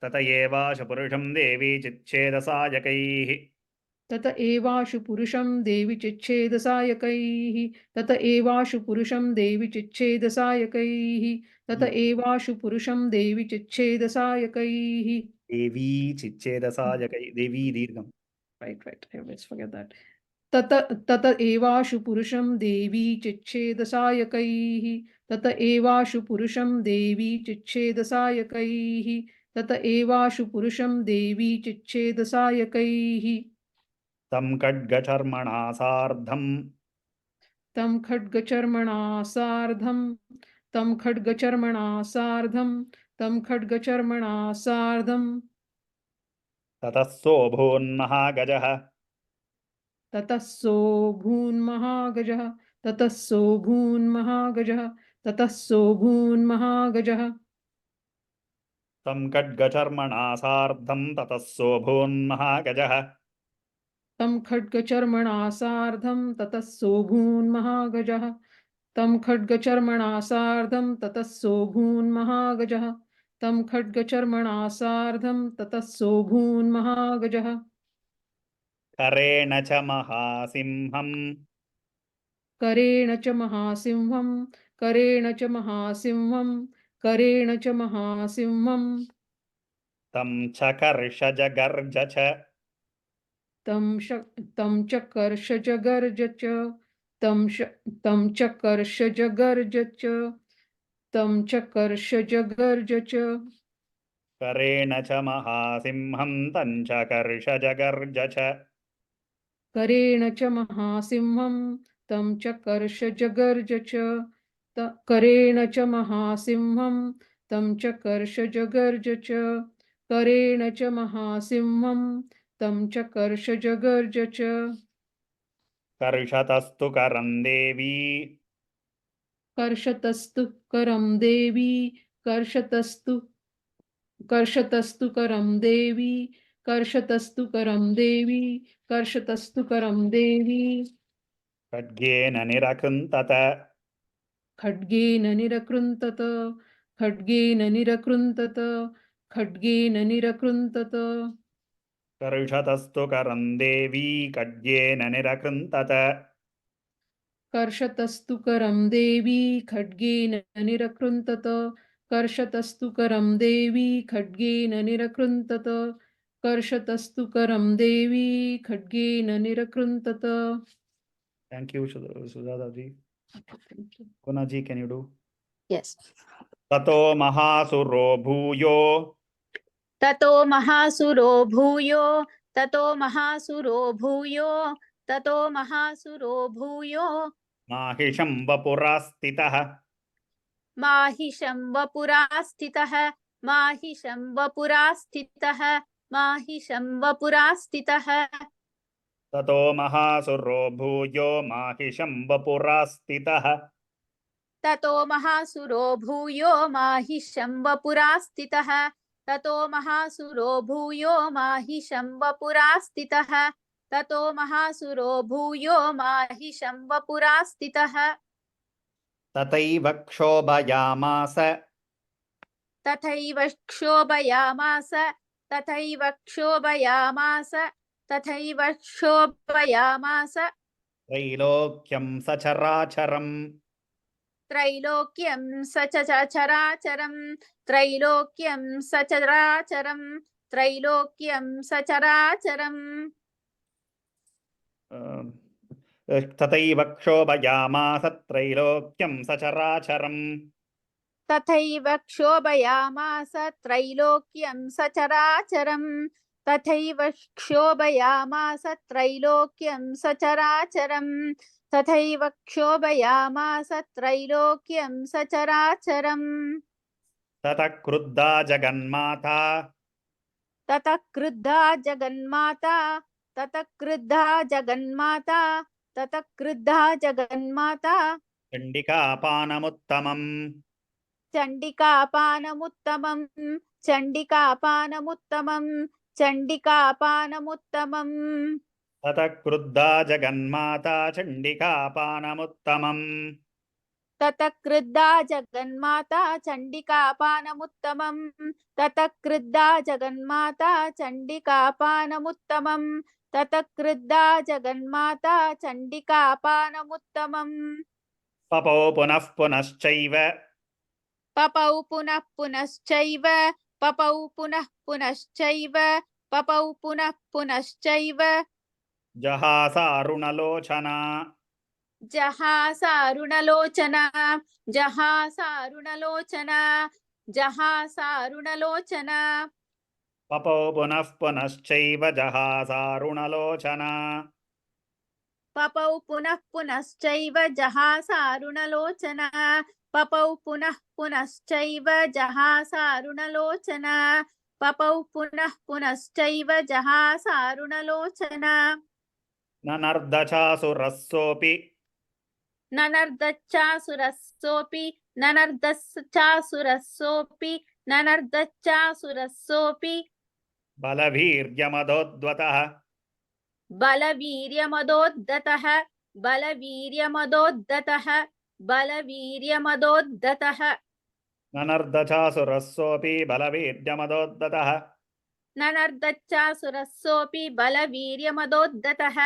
तत एवाशु पुरुषं देवी चिच्छेदसायकैः तत एवाशु पुरुषं देवी चिच्छेदसायकैः तत एवाशु पुरुषं देवी चिच्छेदसायकैः तत एवाशु पुरुषं देवी चिच्छेदसायकैः देवी चिच्छेदसायकै देवी दीर्घम right I always forget that तत एवाशु पुरुषं देवी चिच्छेदसायकैः तत एवाशु पुरुषं देवी चिच्छेदसायकैः तत एवाशु पुरुषं देवी चिच्छेदसायकैः तं खड्गचर्मणा सार्धं तं खड्गचर्मणा सार्धं तं खड्गचर्मणा सार्धं तं खड्गचर्मणा सार्धं ततः सोऽभून्महागजः ततः सोऽभून्महागजः ततः सोऽभून्महागजः ततः सोऽभून्महागजः तं खड्गचर्मणा सार्धं ततः सोऽभून्महागजः तं खड्गचर्मणा सार्धं ततः सोऽभून्महागजः तं खड्गचर्मणा सार्धं ततः सोऽभून्महागजः तं खड्गचर्मणा सार्धं ततः सोऽभून्महागजः करेण च महासिंहम् करेण च महासिंहं करेण च महासिंहं करेण च महासिंहं तं चकर्षजगर्ज च तं च कर्षजगर्ज च तं च कर्षजगर्ज च तं च कर्षजगर्ज च करेण च महासिंहं तं चकर्षजगर्ज च करेण च महासिंहं तं च कर्षजगर्ज च करेण च महासिंहं तं च कर्षजगर्ज च करेण च महासिंहं तं च कर्षजगर्ज च कर्षतस्तु करं देवी कर्षतस्तु करं देवी कर्षतस्तु करं देवी कर्षतस्तु करं देवी कर्षतस्तु करं देवी खड्गेन निरकृन्तत खड्गेन निरकृन्तत खड्गेन निरकृन्तत खड्गेन निरकृन्तत कर्षतस्तु करं देवी खड्गेन निरकृन्तत कर्षतस्तु करं देवी खड्गेन निरकृन्तत कर्षतस्तु करं देवी खड्गेन निरकृन्तत कर्षतस्तु करं देवी खड्गेन निरकृन्तत Thank you, Sujata ji. Kuna ji, can you do? Yes. Tato mahasuro bhuyo ततो महासुरो भूयो ततो महासुरो भूयो ततो महासुरो भूयो माहिषं वपुरास्थितः माहिषं वपुरा स्थितः माहिषं वपुरा स्थितः माहिषं वपुरा स्थितः ततो महासुरो भूयो माहिषं वपुरास्थितः ततो महासुरो भूयो माहिषं वपुरा स्थितः ततो महासुरो भूयो माहिषं वपुरा स्थितः ततो महासुरो भूयो माहिषं वपुरा स्थितः तथैव क्षोभयामास तथैव क्षोभयामास तथैव क्षोभयामास तथैव क्षोभयामास त्रैलोक्यं सचराचरम् त्रैलोक्यं सचराचरं त्रैलोक्यं सचराचरं त्रैलोक्यं सचराचरम् तथैव क्षोभयामास त्रैलोक्यं सचराचरम् तथैव क्षोभयामास त्रैलोक्यं सचराचरं तथैव क्षोभयामास त्रैलोक्यं सचराचरं तथैव क्षोभयामास त्रैलोक्यं सचराचरम् ततः क्रुद्धा जगन्माता ततः क्रुद्धा जगन्माता ततः क्रुद्धा जगन्माता ततः क्रुद्धा जगन्माता चण्डिकापानमुत्तमम् चण्डिकापानमुत्तमं चण्डिकापानमुत्तमं चण्डिकापानमुत्तमम् ततः क्रुद्धा जगन्माता चण्डिकापानमुत्तमम् ततः क्रुद्धा जगन्माता चण्डिकापानमुत्तमं ततः क्रुद्धा जगन्माता चण्डिकापानमुत्तमं ततः क्रुद्धा जगन्माता चण्डिकापानमुत्तमम् पपौ पुनः पुनश्चैव पपौ पुनः पुनश्चैव पपौ पुनः पुनश्चैव पपौ पुनः पुनश्चैव जहासारुणलोचना जहासारुणलोचना जहासारुणलोचना जहासारुणलोचना पपौ पुनः पुनश्चैव जहासारुणलोचना पपौ पुनः पुनश्चैव जहासारुणलोचना पपौ पुनः पुनश्चैव जहासारुणलोचना पपौ पुनः पुनश्चैव जहासारुणलोचना ननर्दचासुरस्सोऽपि ननर्दच्चासुरस्सोऽपि ननर्दश्चासुरस्सोऽपि ननर्दच्चासुरस्सोऽपि बलवीर्यमदोद्वतः बलवीर्यमदोद्धतः बलवीर्यमदोद्धतः बलवीर्यमदोद्धतः ननर्दचासुरस्सोऽपि बलवीर्यमदोद्वतः ननर्दच्चासुरः बलवीर्यमदोद्धतः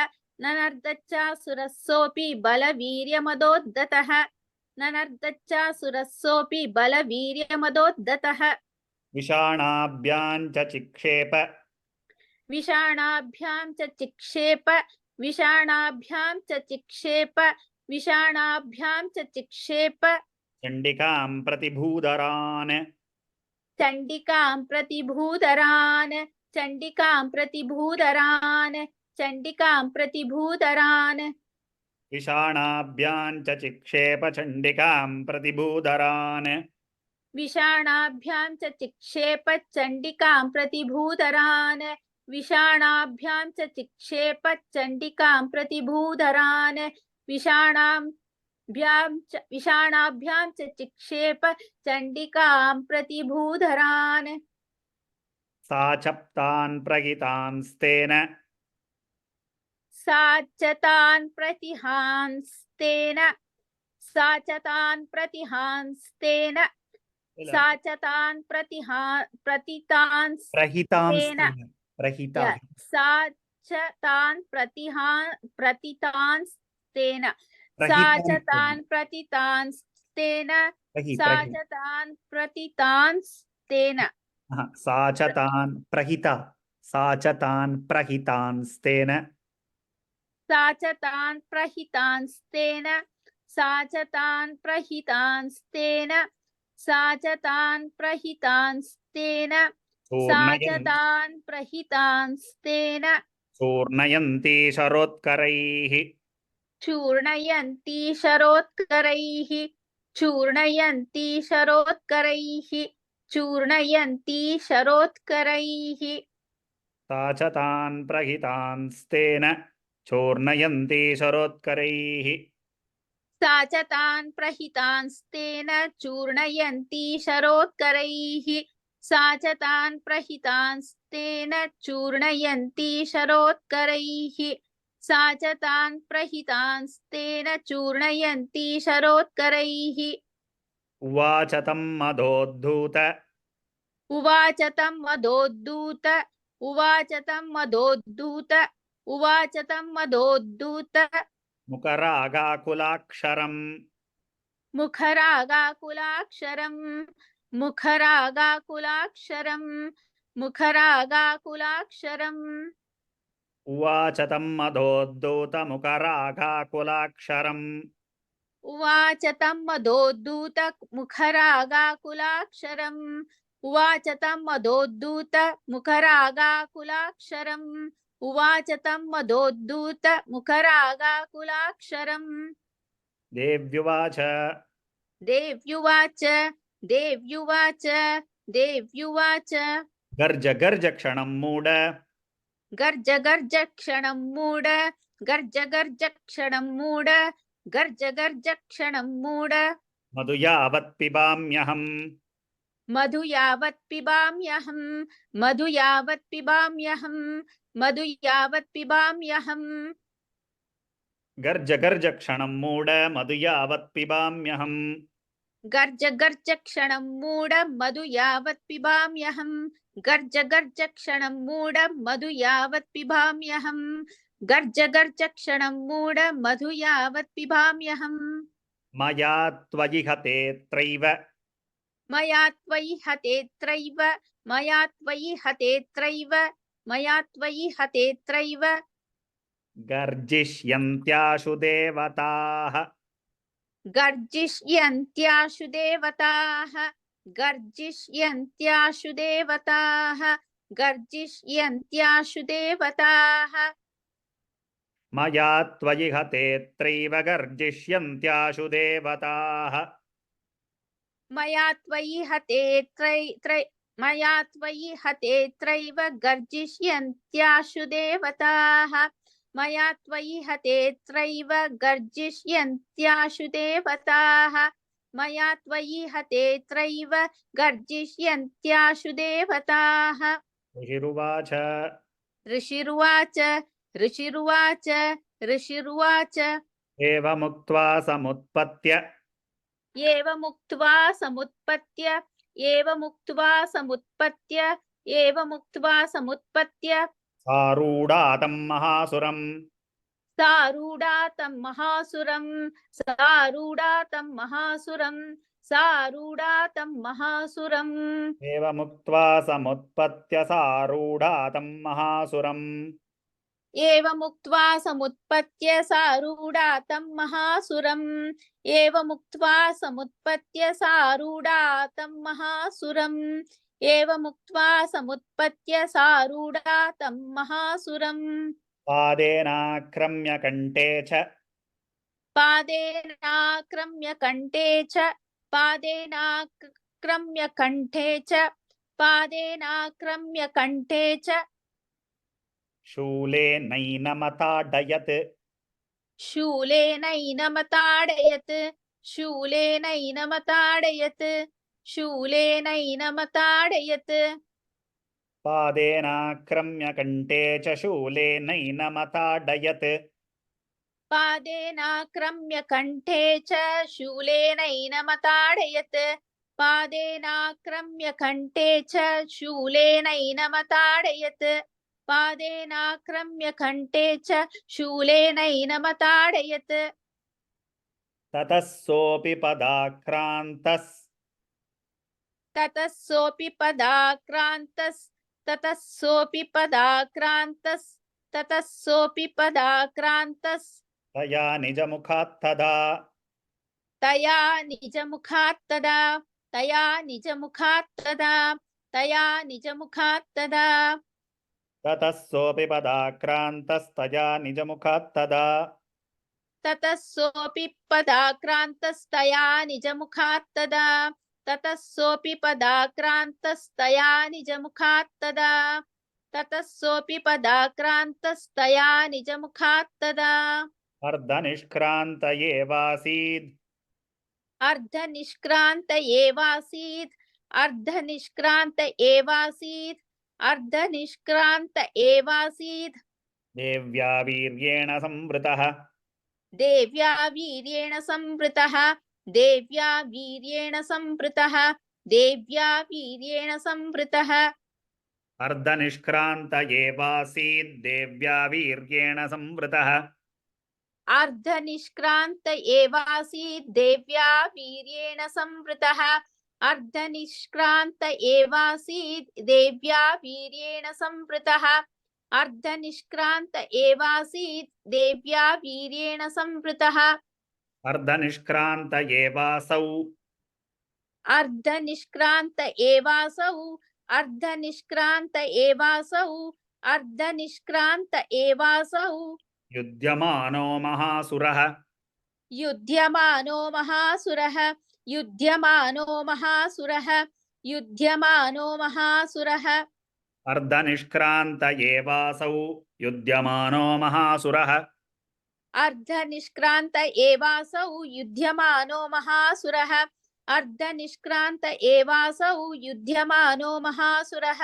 ननर्दच्चासुरः बलवीर्यमदोद्धतः ननर्दच्चासुरः बलवीर्यमदोद्धतः विषाणाभ्यां च चिक्षेप विषाणाभ्यां च चिक्षेप विषाणाभ्यां च चिक्षेप विषाणाभ्यां च चिक्षेप चण्डिकां प्रतिभूधरान् चण्डिकां प्रतिभूधरान् चण्डिकां प्रतिभूधरान् चण्डिकां प्रतिभूधरान् विषाणाभ्यां च चिक्षेप चण्डिकां प्रतिभूधरान् विषाणाभ्यां च चिक्षेप चण्डिकां प्रतिभूधरान् विषाणाभ्यां च चिक्षेप चण्डिकां प्रतिभूधरान् विषाणाभ्यां च चिक्षेप चण्डिकां प्रतिभूधरान् सा चप्तान् प्रहितांस्तेन सा च तान् प्रतिहांस्तेन सा च तान् प्रतिहांस्तेन सा च तान् प्रतितांस्तेन प्रहितांस्तेन प्रहिता सा च तान् प्रतितांस्तेन सा च तान् प्रतितांस्तेन सा च तान् प्रतितांस्तेन सा च तान् प्रहिता सा च तान् प्रहितांस्तेन सा च तान् प्रहितांस्तेन सा च तान् प्रहितांस्तेन सा च तान् प्रहितांस्तेन सा च तान् प्रहितांस्तेन चूर्णयन्ती शरोत्करैः चूर्णयन्ती शरोत्करैः चूर्णयन्ती शरोत्करैः चूर्णयन्ती शरोत्करैः सा च तान् प्रहितांस्तेन चूर्णयन्ती शरोत्करैः सा च तान् प्रहितांस्तेन चूर्णयन्ती शरोत्करैः सा च तान् प्रहितांस्तेन चूर्णयन्ती शरोत्करैः सा च तान् प्रहितांस्तेन चूर्णयन्ती शरोत्करैः उवाच तं मदोद्धूत उवाच तं मदोद्धूत उवाच तं मदोद्धूत उवाच तं मदोद्धूत मुखरागाकुलाक्षरम् मुखरागाकुलाक्षरम् मुखरागाकुलाक्षरम् मुखरागाकुलाक्षरम् उवाच तं मदोद्धूत मुखरागाकुलाक्षरम् उवाच तं मदोद्धूत मुखरागाकुलाक्षरम् उवाच तं मदोद्धूत मुखरागाकुलाक्षरम् उवाच तं मदोद्धूत मुखरागाकुलाक्षरम् देव्युवाच देव्युवाच देव्युवाच देव्युवाच गर्ज गर्ज क्षणं मूढ गर्ज गर्ज क्षणं मूढ गर्ज गर्ज क्षणं मूढ गर्ज गर्ज क्षणं मूढ मधु यावत् पिबाम्यहम् मधु यावत् पिबाम्यहम् मधु यावत् पिबाम्यहम् मधु यावत् पिबाम्यहम् गर्ज गर्ज क्षणं मूढ मधु यावत् पिबाम्यहम् गर्ज गर्ज क्षणं मूढ मधु यावत् पिबाम्यहम् गर्ज गर्ज क्षणं मूढ मधु यावत् पिबाम्यहम् गर्ज गर्ज क्षणं मूढ मधु यावत् पिबाम्यहम् मया त्वयि हतेऽत्रैव मया त्वयि हतेऽत्रैव मया त्वयि हतेऽत्रैव मया त्वयि हतेऽत्रैव गर्जिष्यन्त्याशु देवताः गर्जिष्यन्त्याशु देवताः गर्जिष्यन्त्याशु देवताः गर्जिष्यन्त्याशु देवताः मया त्वयि हतेऽत्रैव गर्जिष्यन्त्याशु देवताः मया त्वयि मया त्वयि हतेऽत्रैव गर्जिष्यन्त्याशु देवताः मया त्वयि हतेऽत्रैव गर्जिष्यन्त्याशु देवताः मया त्वयि हतेऽत्रैव गर्जिष्यन्त्याशु देवताः ऋषिरुवाच ऋषिरुवाच ऋषिरुवाच ऋषिरुवाच एवमुक्त्वा समुत्पत्य एवमुक्त्वा समुत्पत्य एवमुक्त्वा समुत्पत्य एवमुक्त्वा समुत्पत्य सारूढातं महासुरम् सारूढातं महासुरं सारूढातं महासुरं सारूढातं महासुरम् एवमुक्त्वा समुत्पत्य सारूढातं महासुरम् एवमुक्त्वा समुत्पत्य सारूढातं महासुरम् एवमुक्त्वा समुत्पत्य सारूढातं महासुरम् एवमुक्त्वा समुत्पत्य सारूढातं महासुरम् पादेनाक्रम्य कण्ठे च पादेनाक्रम्य कण्ठे च पादेनाक्रम्य कण्ठे च पादेनाक्रम्य कण्ठे च शूलेनैनमताडयत् शूलेनैनमताडयत् शूलेनैनमताडयत् शूलेनैनमताडयत् पादेनाक्रम्य कण्ठे च शूलेनैनमताडयत् पादेनाक्रम्य कण्ठे च शूलेनैनमताडयत् पादेनाक्रम्य कण्ठे च शूलेनैनमताडयत् पादेनाक्रम्य कण्ठे च शूलेनैनमताडयत् ततः सोऽपि पदाक्रान्तः ततः सोऽपि पदाक्रान्तस् ततः सोऽपि पदाक्रान्तस् ततः सोऽपि पदाक्रान्तस् तया निजमुखात्तदा तया निजमुखात्तदा तया निजमुखात्तदा तया निजमुखात्तदा ततः सोऽपि पदाक्रान्तस्तया निजमुखात्तदा ततः सोऽपि पदाक्रान्तस्तया निजमुखात्तदा ततः सोऽपि पदाक्रान्तस्तया निजमुखात्तदा ततः सोऽपि पदाक्रान्तस्तया निजमुखात्तदा अर्धनिष्क्रान्त एवासीद् अर्धनिष्क्रान्त एवासीत् अर्धनिष्क्रान्त एवासीत् अर्धनिष्क्रान्त एवासीत् देव्या वीर्येण संवृतः देव्या वीर्येण संवृतः देव्या वीर्येण संवृतः देव्या वीर्येण संवृतः अर्धनिष्क्रान्त एवासीद् देव्या वीर्येण संवृतः अर्धनिष्क्रान्त एवासीत् देव्या वीर्येण संवृतः अर्धनिष्क्रान्त एवासीत् देव्या वीर्येण संवृतः अर्धनिष्क्रान्त एवासीत् देव्या वीर्येण संवृतः अर्धनिष्क्रान्त एवासौ अर्धनिष्क्रान्त एवासौ अर्धनिष्क्रान्त एवासौ अर्धनिष्क्रान्त एवासौ युध्यमानो महासुरः युध्यमानो महासुरः युध्यमानो महासुरः युध्यमानो महासुरः अर्धनिष्क्रान्त एवासौ युध्यमानो महासुरः अर्धनिष्क्रान्त एवासौ युध्यमानो महासुरः अर्धनिष्क्रान्त एवासौ युध्यमानो महासुरः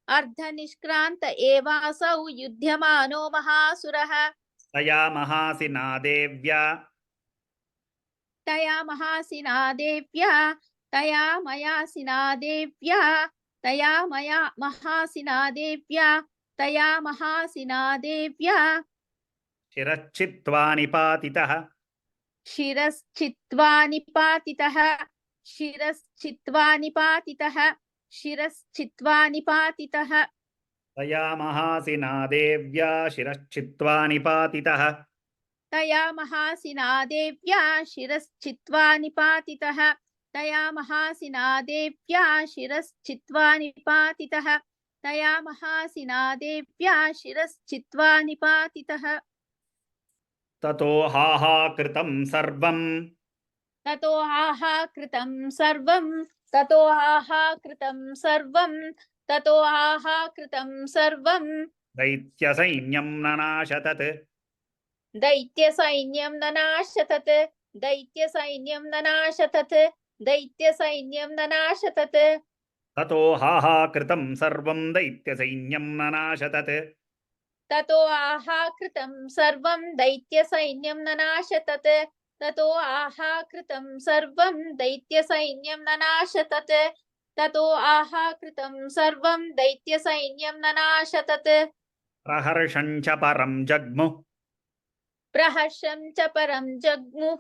अर्धनिष्क्रान्त एवासौ युध्यमानो महासुरः तया महासिना देव्या तया महासिना देव्या तया मयासिना देव्या तया मया महासिना देव्या तया महासिना देव्या शिरश्चित्वा निपातितः शिरश्चित्वा निपातितः शिरश्चित्वा निपातितः शिरश्चित्वा निपातितः तया महासिना देव्या शिरश्चित्वा निपातितः तया महासिना देव्या शिरश्चित्वा निपातितः तया महासिना देव्या शिरश्चित्वा निपातितः तया महासिना देव्या शिरश्चित्वा निपातितः ततो हाहाकृतं सर्वं ततो हाहाकृतं सर्वं ततो हाहाकृतं सर्वं ततो हाहाकृतं सर्वं दैत्यसैन्यं ननाशतत् दैत्यसैन्यं ननाशतत् दैत्यसैन्यं ननाशतत् दैत्यसैन्यं ननाशतत् ततो हाहाकृतं सर्वं दैत्यसैन्यं ननाशतत् ततो आहाकृतं सर्वं दैत्यसैन्यं ननाशतत् ततो आहाकृतं सर्वं दैत्यसैन्यं ननाशतत् ततो आहाकृतं सर्वं दैत्यसैन्यं ननाशतत् प्रहर्षं च परं जग्मुः प्रहर्षं च परं जग्मुः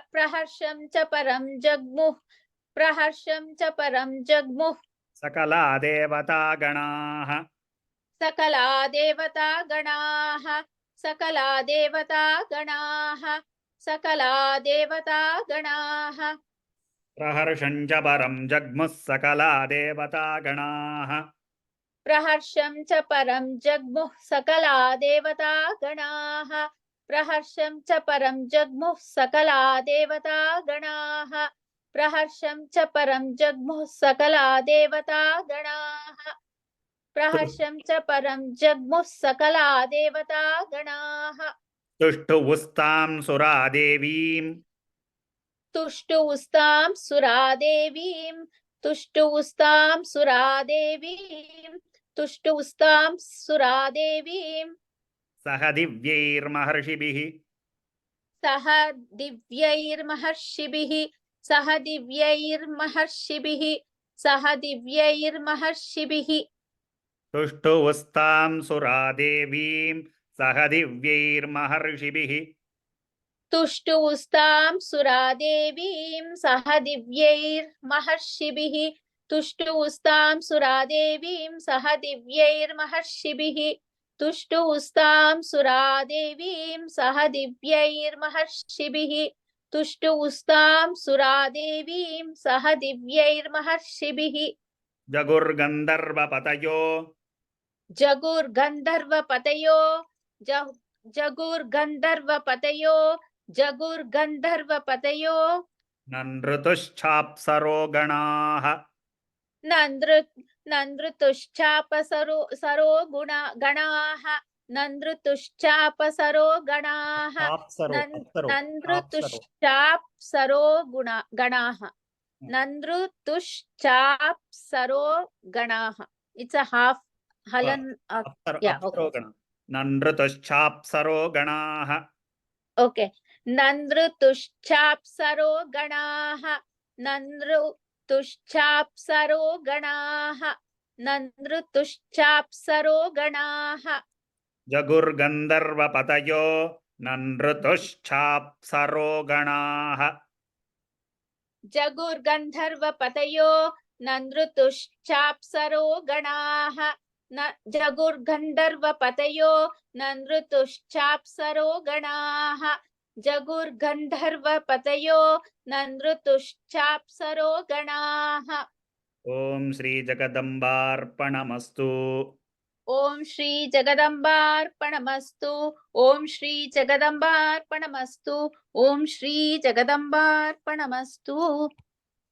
प्रहर्षं च परं जग्मुः प्रहर्षं च परं जग्मुः सकला देवतागणाः सकला देवतागणाः सकला देवतागणाः सकला देवतागणाः प्रहर्षं च परं जग्मुः सकला देवतागणाः प्रहर्षं च परं जग्मुः सकला देवतागणाः प्रहर्षं च परं जग्मुः सकला देवतागणाः प्रहर्षं च परं जग्मुः सकला देवतागणाः प्रहर्षं च परं जग्मुः सकला देवतागणाः तुष्टुवुस्तां सुरादेवीं तुष्टुवुस्तां सुरादेवीं तुष्टुवुस्तां सुरादेवीं तुष्टुवुस्तां सुरादेवीं सह दिव्यैर्महर्षिभिः सह दिव्यैर्महर्षिभिः सह दिव्यैर्महर्षिभिः सह दिव्यैर्महर्षिभिः तुष्टुवुस्तां सुरादेवीं सह दिव्यैर्महर्षिभिः तुष्टुवुस्तां सुरादेवीं सह दिव्यैर्महर्षिभिः तुष्टुवुस्तां सुरादेवीं सह दिव्यैर्महर्षिभिः तुष्टुवुस्तां सुरादेवीं सह दिव्यैर्महर्षिभिः तुष्टुवुस्तां सुरादेवीं सह दिव्यैर्महर्षिभिः जगुर्गन्धर्वपतयो जगुर्गन्धर्वपतयो जगुर्गन्धर्वपतयो जगुर्गन्धर्वपतयो ननृतुश्चाप्सरो गणाः नन्दृतुश्चापसरो गणाः नन्दृतुश्चापसरो गणाः नन्दृतुश्चाप्सरो गणाः नन्दृतुश्चाप्सरो गणाः इट्स अ हाफ हलन ननृतुश्चाप्सरो गणाः ओके नन्दृतुश्चाप्सरो गणाः नन्दृतुश्चाप्सरो गणाः नन्दृतुश्चाप्सरो गणाः जगुर्गन्धर्वपतयो ननृतुश्चाप्सरो गणाः जगुर्गन्धर्वपतयो नन्दृतुश्चाप्सरो गणाः जगुर्गन्धर्वपतयो नन्दृतुश्चाप्सरो गणाः जगुर्गन्धर्वपतयो नन्दृतुश्चाप्सरो गणाः ॐ श्री जगदम्बार्पणमस्तु ॐ श्री जगदम्बार्पणमस्तु ॐ श्री जगदम्बार्पणमस्तु ॐ श्री जगदम्बार्पणमस्तु